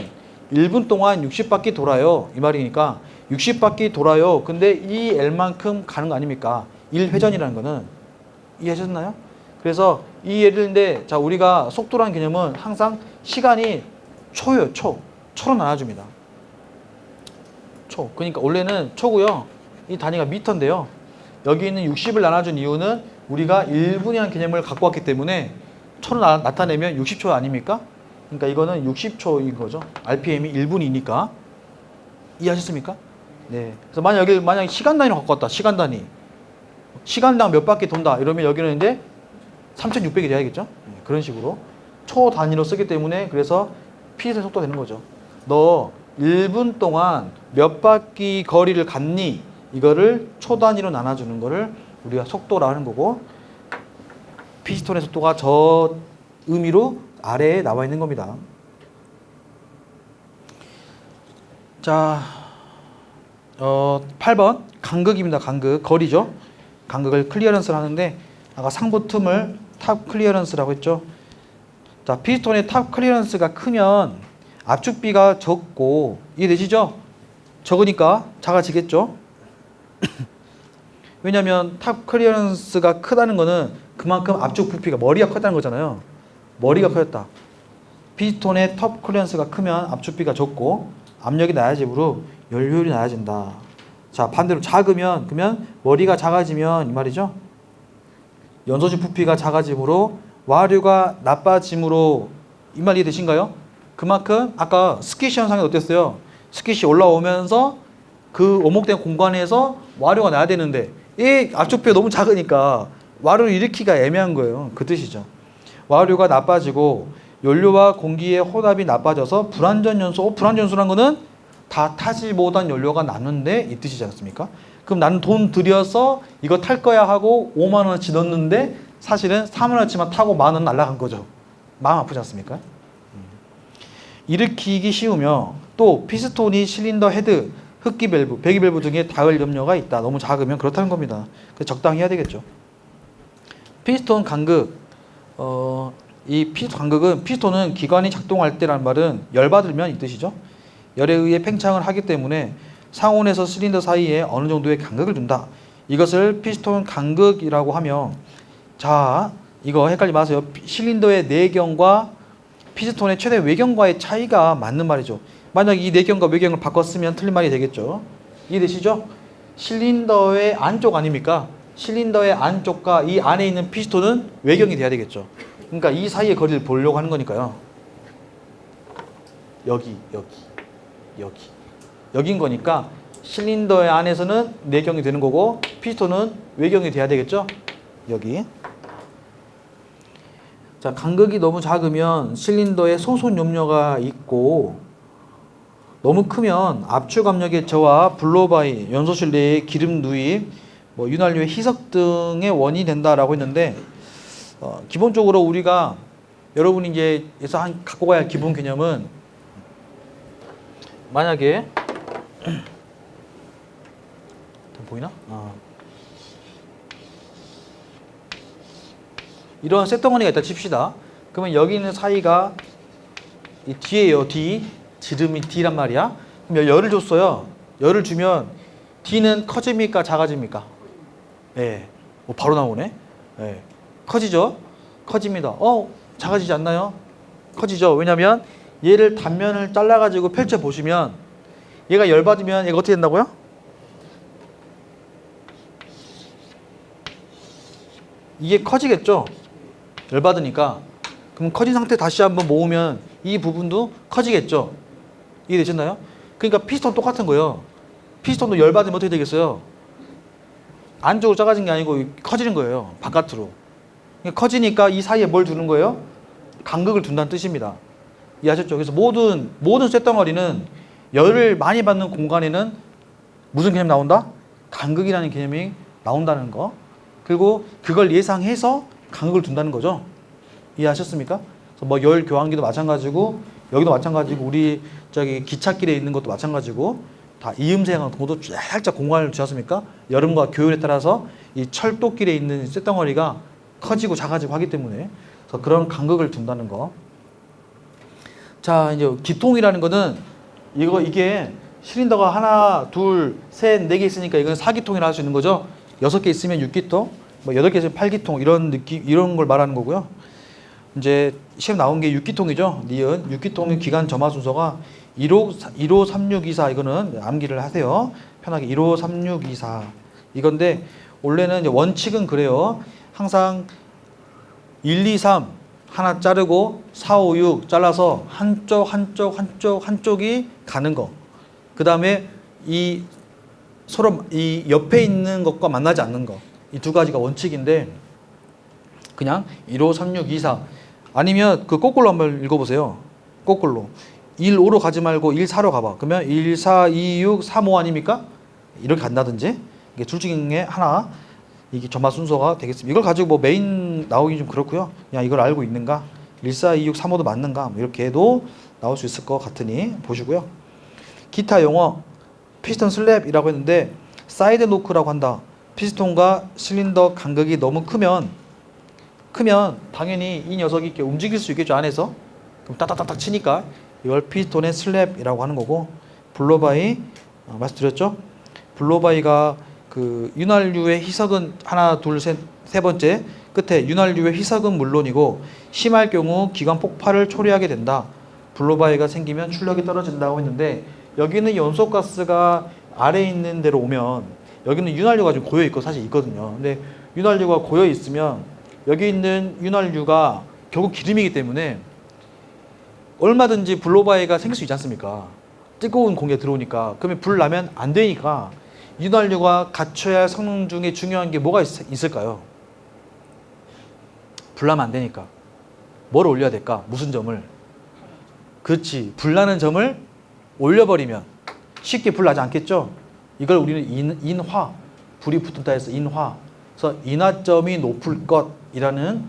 1분 동안 60바퀴 돌아요. 이 말이니까 60바퀴 돌아요. 근데 이 L만큼 가는 거 아닙니까? 1회전이라는 거는. 이해하셨나요? 그래서 이 예를인데 자, 우리가 속도라는 개념은 항상 시간이 초예요. 초로 나눠줍니다. 초. 그러니까 원래는 초고요. 이 단위가 미터인데요. 여기 있는 60을 나눠준 이유는 우리가 1분이라는 개념을 갖고 왔기 때문에 초로 나타내면 60초 아닙니까? 그러니까 이거는 60초인 거죠. RPM이 1분이니까. 이해하셨습니까? 네. 그래서 만약 시간 단위로 갖고 왔다. 시간 단위. 시간당 몇 바퀴 돈다. 이러면 여기는 이제 3600이 돼야겠죠? 네, 그런 식으로. 초 단위로 쓰기 때문에 그래서 피스의 속도가 되는 거죠. 너 1분 동안 몇 바퀴 거리를 갔니? 이거를 초 단위로 나눠주는 거를 우리가 속도라 하는 거고. 피스톤의 속도가 저 의미로 아래에 나와 있는 겁니다. 자, 8번 간극입니다. 간극, 거리죠. 간극을 클리어런스를 하는데 아까 상부 틈을 탑 클리어런스라고 했죠. 자, 피스톤의 탑 클리어런스가 크면 압축비가 적고, 이해되시죠? 적으니까 작아지겠죠. 왜냐하면 탑 클리어런스가 크다는 거는 그만큼 압축 부피가, 머리가 크다는 거잖아요. 머리가 커졌다. 피스톤의 탑 클리어런스가 크면 압축비가 적고 압력이 낮아지므로 연료율이 낮아진다. 자, 반대로 작으면, 그러면 머리가 작아지면 이 말이죠. 연소실 부피가 작아지므로 와류가 나빠지므로, 이 말 이해되신가요? 그만큼 아까 스키시 현상이 어땠어요? 스키시 올라오면서 그 오목된 공간에서 와류가 나야 되는데 이 압축비가 너무 작으니까 와류를 일으키기가 애매한 거예요. 그 뜻이죠. 와류가 나빠지고 연료와 공기의 혼합이 나빠져서 불완전 연소. 불완전 연소란 거는 다 타지 못한 연료가 나는데 이 뜻이지 않습니까? 그럼 나는 돈 들여서 이거 탈 거야 하고 5만 원어치 넣었는데 사실은 4만 원어치만 타고 1만 원 날라간 거죠. 마음 아프지 않습니까? 일으키기 쉬우며 또 피스톤이 실린더 헤드, 흡기 밸브, 배기 밸브 등에 닿을 염려가 있다. 너무 작으면 그렇다는 겁니다. 그래서 적당히 해야 되겠죠. 피스톤 간극. 이 피스톤 간극은, 피스톤은 기관이 작동할 때란 말은 열받으면 이 뜻이죠. 열에 의해 팽창을 하기 때문에 상온에서 실린더 사이에 어느 정도의 간극을 둔다. 이것을 피스톤 간극이라고 하며, 자, 이거 헷갈리지 마세요. 실린더의 내경과 피스톤의 최대 외경과의 차이가 맞는 말이죠. 만약 이 내경과 외경을 바꿨으면 틀린 말이 되겠죠. 이해되시죠? 실린더의 안쪽 아닙니까? 실린더의 안쪽과 이 안에 있는 피스톤은 외경이 돼야 되겠죠. 그러니까 이 사이의 거리를 보려고 하는 거니까요. 여긴 거니까 실린더의 안에서는 내경이 되는 거고 피스톤은 외경이 돼야 되겠죠. 여기. 자, 간극이 너무 작으면 실린더에 소손 염료가 있고 너무 크면 압축 압력의 저하, 블로바이, 연소실 내의 기름 누입, 윤활유의 희석 등의 원인이 된다라고 했는데, 기본적으로 우리가 여러분이 이제 갖고 가야 할 기본 개념은, 만약에 보이나? 이런 쇳덩어리가 있다 칩시다. 그러면 여기 있는 사이가 이 D예요. D. 지름이 D란 말이야. 그럼 열을 줬어요. 열을 주면 D는 커집니까? 작아집니까? 예. 바로 나오네. 예. 커지죠? 커집니다. 작아지지 않나요? 커지죠. 왜냐면 얘를 단면을 잘라가지고 펼쳐보시면 얘가 열받으면 얘가 어떻게 된다고요? 이게 커지겠죠? 열받으니까. 그럼 커진 상태 다시 한번 모으면 이 부분도 커지겠죠? 이해되셨나요? 그러니까 피스톤 똑같은 거예요. 피스톤도 열받으면 어떻게 되겠어요? 안쪽으로 작아진 게 아니고 커지는 거예요. 바깥으로. 그러니까 커지니까 이 사이에 뭘 두는 거예요? 간극을 둔다는 뜻입니다. 이해하셨죠? 그래서 모든 쇳덩어리는 열을 많이 받는 공간에는 무슨 개념이 나온다? 간극이라는 개념이 나온다는 거. 그리고 그걸 예상해서 간극을 둔다는 거죠. 이해하셨습니까? 그래서 열 교환기도 마찬가지고 여기도 마찬가지고 우리 기찻길에 있는 것도 마찬가지고 다 이음새 같은 것도 살짝 공간을 주셨습니까? 여름과 겨울에 따라서 이 철도길에 있는 쇳덩어리가 커지고 작아지고 하기 때문에 그래서 그런 간극을 둔다는 거. 자, 이제 기통이라는 거는 이게 실린더가 하나, 둘, 셋, 네 개 있으니까 이건 4기통이라 할 수 있는 거죠. 6개 있으면 6기통, 8개 있으면 8기통 이런 느낌, 이런 걸 말하는 거고요. 이제 시험 나온 게 6기통이죠. 니은 6기통의 기관 점화 순서가 15, 36, 24 이거는 암기를 하세요. 편하게 15, 36, 24 이건데 원래는 이제 원칙은 그래요. 항상 1, 2, 3 하나 자르고 4, 5, 6 잘라서 한쪽이 가는 거. 그 다음에 서로 이 옆에 있는 것과 만나지 않는 거. 이 두 가지가 원칙인데 그냥 15, 36, 24 아니면 그 거꾸로 한번 읽어보세요. 거꾸로 1, 5로 가지 말고 1, 4로 가봐. 그러면 1, 4, 2, 6, 3, 5 아닙니까? 이렇게 간다든지 이게 둘 중에 하나. 이게 점화 순서가 되겠습니다. 이걸 가지고 뭐 메인 나오기 좀 그렇고요. 그냥 이걸 알고 있는가, 142635도 맞는가, 뭐 이렇게 해도 나올 수 있을 것 같으니 보시고요. 기타 용어, 피스톤 슬랩이라고 했는데 사이드 노크라고 한다. 피스톤과 실린더 간격이 너무 크면 당연히 이 녀석이 이렇게 움직일 수 있겠죠, 안에서. 그럼 따닥따닥 치니까 이걸 피스톤의 슬랩이라고 하는 거고, 블로바이 말씀드렸죠. 블로바이가 그 윤활유의 희석은 하나, 둘, 셋, 세 번째 끝에 윤활유의 희석은 물론이고 심할 경우 기관 폭발을 초래하게 된다. 블로바이가 생기면 출력이 떨어진다고 했는데, 여기는 연소가스가 아래에 있는 데로 오면 여기는 윤활유가 좀 고여 있고 사실 있거든요. 근데 윤활유가 고여 있으면 여기 있는 윤활유가 결국 기름이기 때문에 얼마든지 블로바이가 생길 수 있지 않습니까? 뜨거운 공기가 들어오니까. 그러면 불 나면 안 되니까 윤활유가 갖춰야 할 성능 중에 중요한 게 뭐가 있을까요? 불 나면 안 되니까 뭘 올려야 될까? 무슨 점을? 그렇지, 불 나는 점을 올려버리면 쉽게 불 나지 않겠죠? 이걸 우리는 인화, 불이 붙은다 해서 인화. 그래서 인화점이 높을 것이라는,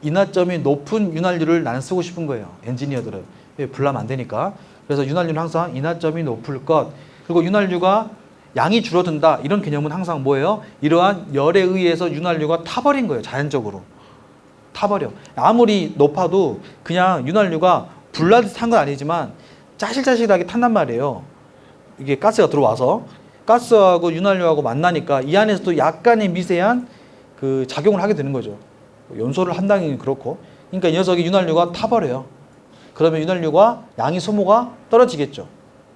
인화점이 높은 윤활유를 나는 쓰고 싶은 거예요, 엔지니어들은. 왜? 불 나면 안 되니까. 그래서 윤활유는 항상 인화점이 높을 것. 그리고 윤활유가 양이 줄어든다, 이런 개념은 항상 뭐예요? 이러한 열에 의해서 윤활유가 타버린 거예요. 자연적으로 타버려. 아무리 높아도 그냥 윤활유가 불나듯 탄 건 아니지만 짜실짜실하게 탄단 말이에요. 이게 가스가 들어와서 가스하고 윤활유하고 만나니까 이 안에서도 약간의 미세한 그 작용을 하게 되는 거죠. 연소를 한다는 그렇고. 그러니까 이 녀석이 윤활유가 타버려요. 그러면 윤활유가 양이 소모가 떨어지겠죠.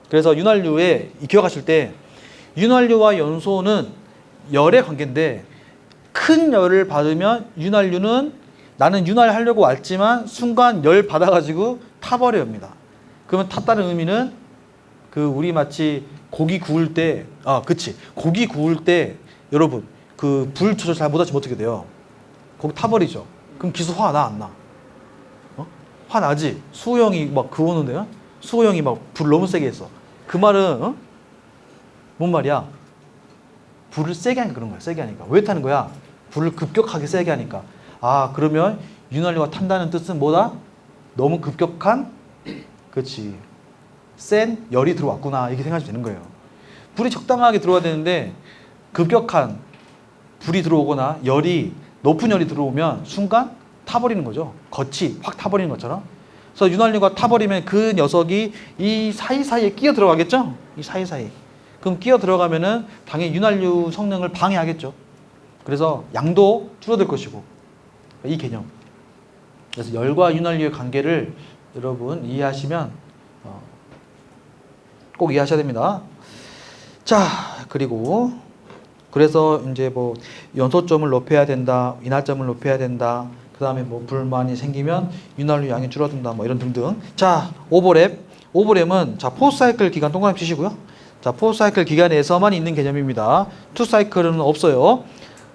그래서 윤활유에 기억하실 때 윤활유와 연소는 열의 관계인데, 큰 열을 받으면 윤활유는 나는 윤활 하려고 왔지만 순간 열 받아가지고 타버려옵니다. 그러면 탔다는 의미는 그 우리 마치 고기 구울 때, 그치, 고기 구울 때 여러분 그 불 조절 잘 못하시면 어떻게 돼요? 거기 타버리죠. 그럼 기수 화 나 안 나? 화 나지? 수호 형이 막 그러는데요? 수호 형이 막 불 너무 세게 했어. 그 말은 뭔 말이야? 불을 세게 하니까 그런 거야. 세게 하니까. 왜 타는 거야? 불을 급격하게 세게 하니까. 그러면 윤활유가 탄다는 뜻은 뭐다? 너무 급격한, 그렇지, 센 열이 들어왔구나, 이렇게 생각하시면 되는 거예요. 불이 적당하게 들어와야 되는데 급격한 불이 들어오거나 높은 열이 들어오면 순간 타버리는 거죠. 겉이 확 타버리는 것처럼. 그래서 윤활유가 타버리면 그 녀석이 이 사이사이에 끼어 들어가겠죠? 이 사이사이. 그럼 끼어 들어가면은 당연히 윤활유 성능을 방해하겠죠. 그래서 양도 줄어들 것이고. 이 개념. 그래서 열과 윤활유의 관계를 여러분 이해하시면 꼭 이해하셔야 됩니다. 자, 그래서 이제 뭐 연소점을 높여야 된다, 인화점을 높여야 된다, 그 다음에 뭐 불만이 생기면 윤활유 양이 줄어든다, 뭐 이런 등등. 자, 오버랩은 자 포사이클 기간 동그라미 치시고요. 자, 포사이클 기간에서만 있는 개념입니다. 투사이클은 없어요.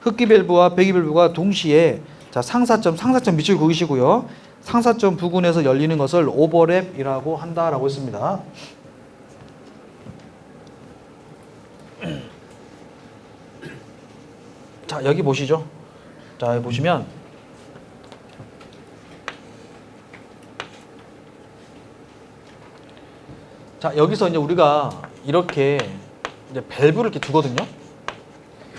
흡기 밸브와 배기 밸브가 동시에 자 상사점 밑줄 그으시고요. 상사점 부근에서 열리는 것을 오버랩이라고 한다라고 했습니다. 자, 여기 보시죠. 자, 여기 보시면 자, 여기서 이제 우리가 이렇게 이제 밸브를 이렇게 두거든요.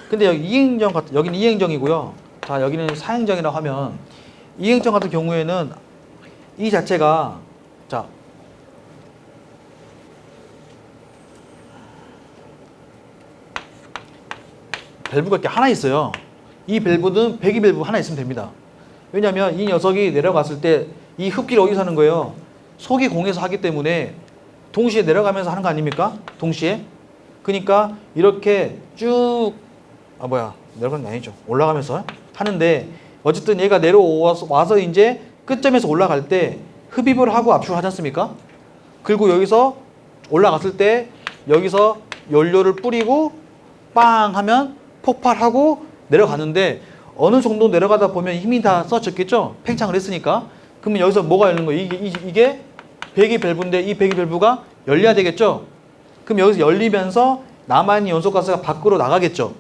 근데 여기 여기는 이행정이고요. 자, 여기는 사행정이라고 하면, 이행정 같은 경우에는 이 자체가 자 밸브가 이렇게 하나 있어요. 이 밸브는 배기 밸브 하나 있으면 됩니다. 왜냐하면 이 녀석이 내려갔을 때 이 흡기를 어디서 하는 거예요? 속이 공에서 하기 때문에 동시에 내려가면서 하는 거 아닙니까? 동시에. 그러니까 이렇게 쭉 내려가는 게 아니죠. 올라가면서 하는데, 어쨌든 얘가 내려와서 이제 끝점에서 올라갈 때 흡입을 하고 압축을 하지 않습니까? 그리고 여기서 올라갔을 때 여기서 연료를 뿌리고 빵 하면 폭발하고 내려가는데, 어느 정도 내려가다 보면 힘이 다 써졌겠죠? 팽창을 했으니까. 그러면 여기서 뭐가 열리는 거예요? 이게 배기 밸브인데 이 배기 밸브가 열려야 되겠죠? 그럼 여기서 열리면서 남아있는 연소가스가 밖으로 나가겠죠?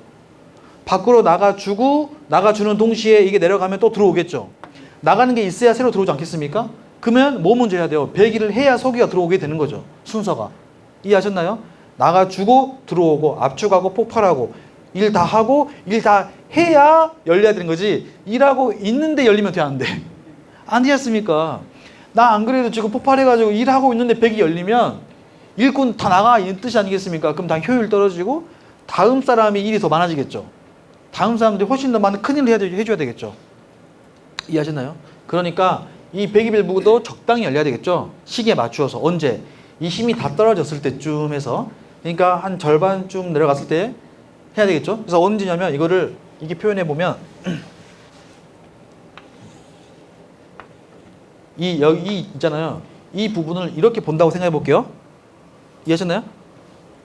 밖으로 나가주는 동시에 이게 내려가면 또 들어오겠죠. 나가는 게 있어야 새로 들어오지 않겠습니까? 그러면 뭐 먼저 해야 돼요? 배기를 해야 소기가 들어오게 되는 거죠. 순서가. 이해하셨나요? 나가주고 들어오고 압축하고 폭발하고 일 다 하고 일 다 해야 열려야 되는 거지. 일하고 있는데 열리면 돼, 안 돼? 안 되셨습니까? 나 안 그래도 지금 폭발해가지고 일하고 있는데 배기 열리면 일꾼 다 나가 이 뜻이 아니겠습니까? 그럼 다 효율 떨어지고 다음 사람이 일이 더 많아지겠죠. 다음 사람들이 훨씬 더 많은 큰일을 해줘야 되겠죠. 이해하셨나요? 그러니까 이 배기밸브도 적당히 열려야 되겠죠. 시기에 맞추어서. 언제? 이 힘이 다 떨어졌을 때쯤 해서. 그러니까 한 절반쯤 내려갔을 때 해야 되겠죠. 그래서 언제냐면 이거를 이게 표현해 보면 여기 있잖아요. 이 부분을 이렇게 본다고 생각해 볼게요. 이해하셨나요?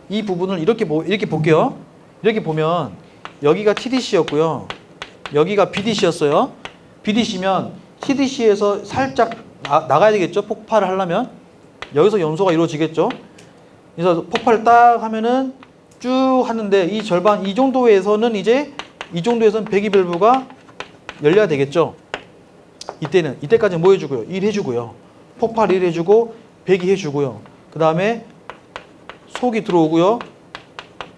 이 부분을 이렇게 볼게요. 이렇게 보면 여기가 TDC였고요. 여기가 BDC였어요. BDC면 TDC에서 살짝 나가야 되겠죠. 폭발을 하려면. 여기서 연소가 이루어지겠죠. 그래서 폭발을 딱 하면은 쭉 하는데 이 절반, 이 정도에서는 이제 이 정도에서는 배기밸브가 열려야 되겠죠. 이때까지는 뭐 해주고요? 1 해주고요. 폭발 1 해주고 배기 해주고요. 그 다음에 속이 들어오고요.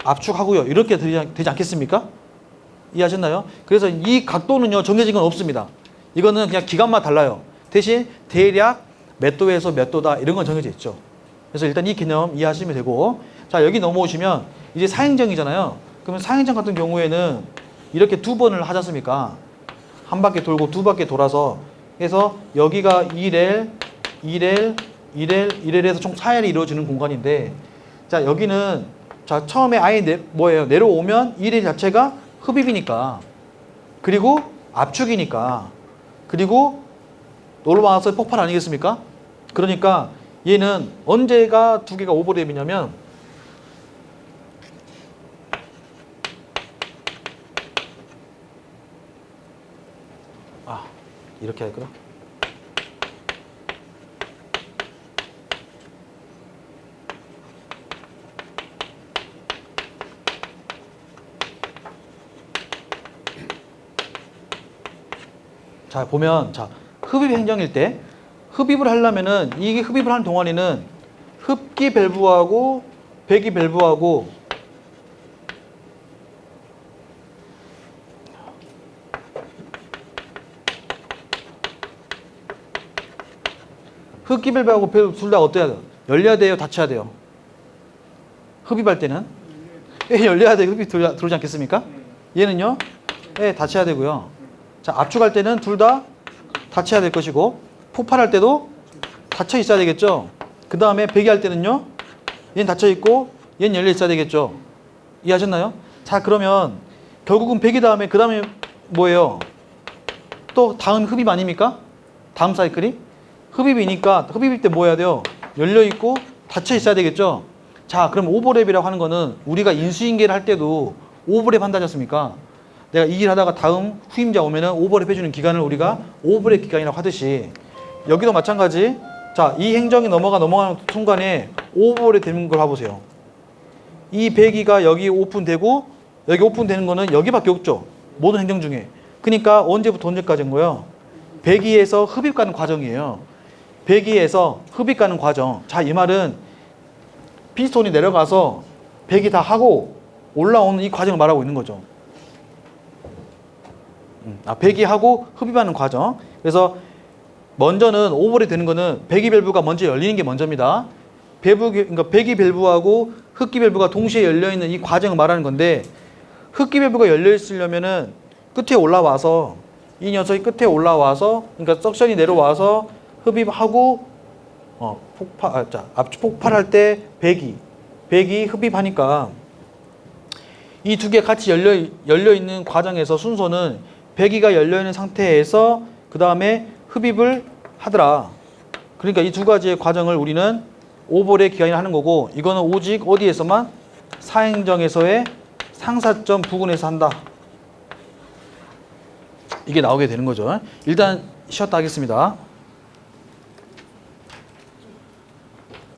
압축하고요. 이렇게 되지 않겠습니까? 이해하셨나요? 그래서 이 각도는요, 정해진 건 없습니다. 이거는 그냥 기간만 달라요. 대신 대략 몇 도에서 몇 도다 이런 건 정해져 있죠. 그래서 일단 이 개념 이해하시면 되고, 자, 여기 넘어오시면 이제 사행정이잖아요. 그러면 사행정 같은 경우에는 이렇게 두 번을 하지 않습니까? 한 바퀴 돌고 두 바퀴 돌아서 해서 여기가 1L, 1L, 1L, 1L에서 총 4L이 이루어지는 공간인데, 자, 여기는 자, 처음에 아예 뭐예요? 내려오면 1L 자체가 흡입이니까, 그리고 압축이니까, 그리고 올라와서 폭발 아니겠습니까? 그러니까 얘는 언제가 두 개가 오버랩이냐면 이렇게 할까요? 자, 보면 자, 흡입 행정일 때 흡입을 하려면은 이게 흡입을 하는 동안에는 흡기 밸브하고 배기 밸브하고 흡기 밸브하고 밸브 둘 다 어때야 돼요? 열려야 돼요? 닫혀야 돼요? 흡입할 때는 열려야 돼요. 흡입 들어오지 않겠습니까? 얘는요? 닫혀야 되고요. 자, 압축할 때는 둘 다 닫혀야 될 것이고, 폭발할 때도 닫혀 있어야 되겠죠. 그 다음에 배기할 때는요, 얘는 닫혀 있고 얘는 열려 있어야 되겠죠. 이해하셨나요? 자, 그러면 결국은 배기 다음에 그 다음에 뭐예요? 또 다음 흡입 아닙니까? 다음 사이클이 흡입이니까 흡입일 때 뭐 해야 돼요? 열려 있고 닫혀 있어야 되겠죠. 자, 그럼 오버랩이라고 하는 거는 우리가 인수인계를 할 때도 오버랩 한다지 않습니까? 내가 이 일 하다가 다음 후임자 오면은 오버랩 해주는 기간을 우리가 오버랩 기간이라고 하듯이, 여기도 마찬가지. 자, 이 행정이 넘어가는 순간에 오버랩 되는 걸 봐보세요. 이 배기가 여기 오픈되고 여기 오픈되는 거는 여기밖에 없죠. 모든 행정 중에. 그러니까 언제부터 언제까지인 거예요? 배기에서 흡입 가는 과정이에요. 배기에서 흡입 가는 과정. 자, 이 말은 피스톤이 내려가서 배기 다 하고 올라오는 이 과정을 말하고 있는 거죠. 배기하고 흡입하는 과정. 그래서 먼저는 오버랩 되는 거는 배기 밸브가 먼저 열리는 게 먼저입니다. 그러니까 배기 밸브하고 흡기 밸브가 동시에 열려 있는 이 과정을 말하는 건데, 흡기 밸브가 열려 있으려면은 끝에 올라와서 이 녀석이 끝에 올라와서, 그러니까 석션이 내려와서 흡입하고 압축 폭발할 때 배기 흡입하니까 이 두 개 같이 열려 있는 과정에서 순서는 배기가 열려 있는 상태에서 그 다음에 흡입을 하더라. 그러니까 이 두 가지의 과정을 우리는 오버랩 기간이라 하는 거고, 이거는 오직 어디에서만? 사행정에서의 상사점 부근에서 한다. 이게 나오게 되는 거죠. 일단 쉬었다 하겠습니다.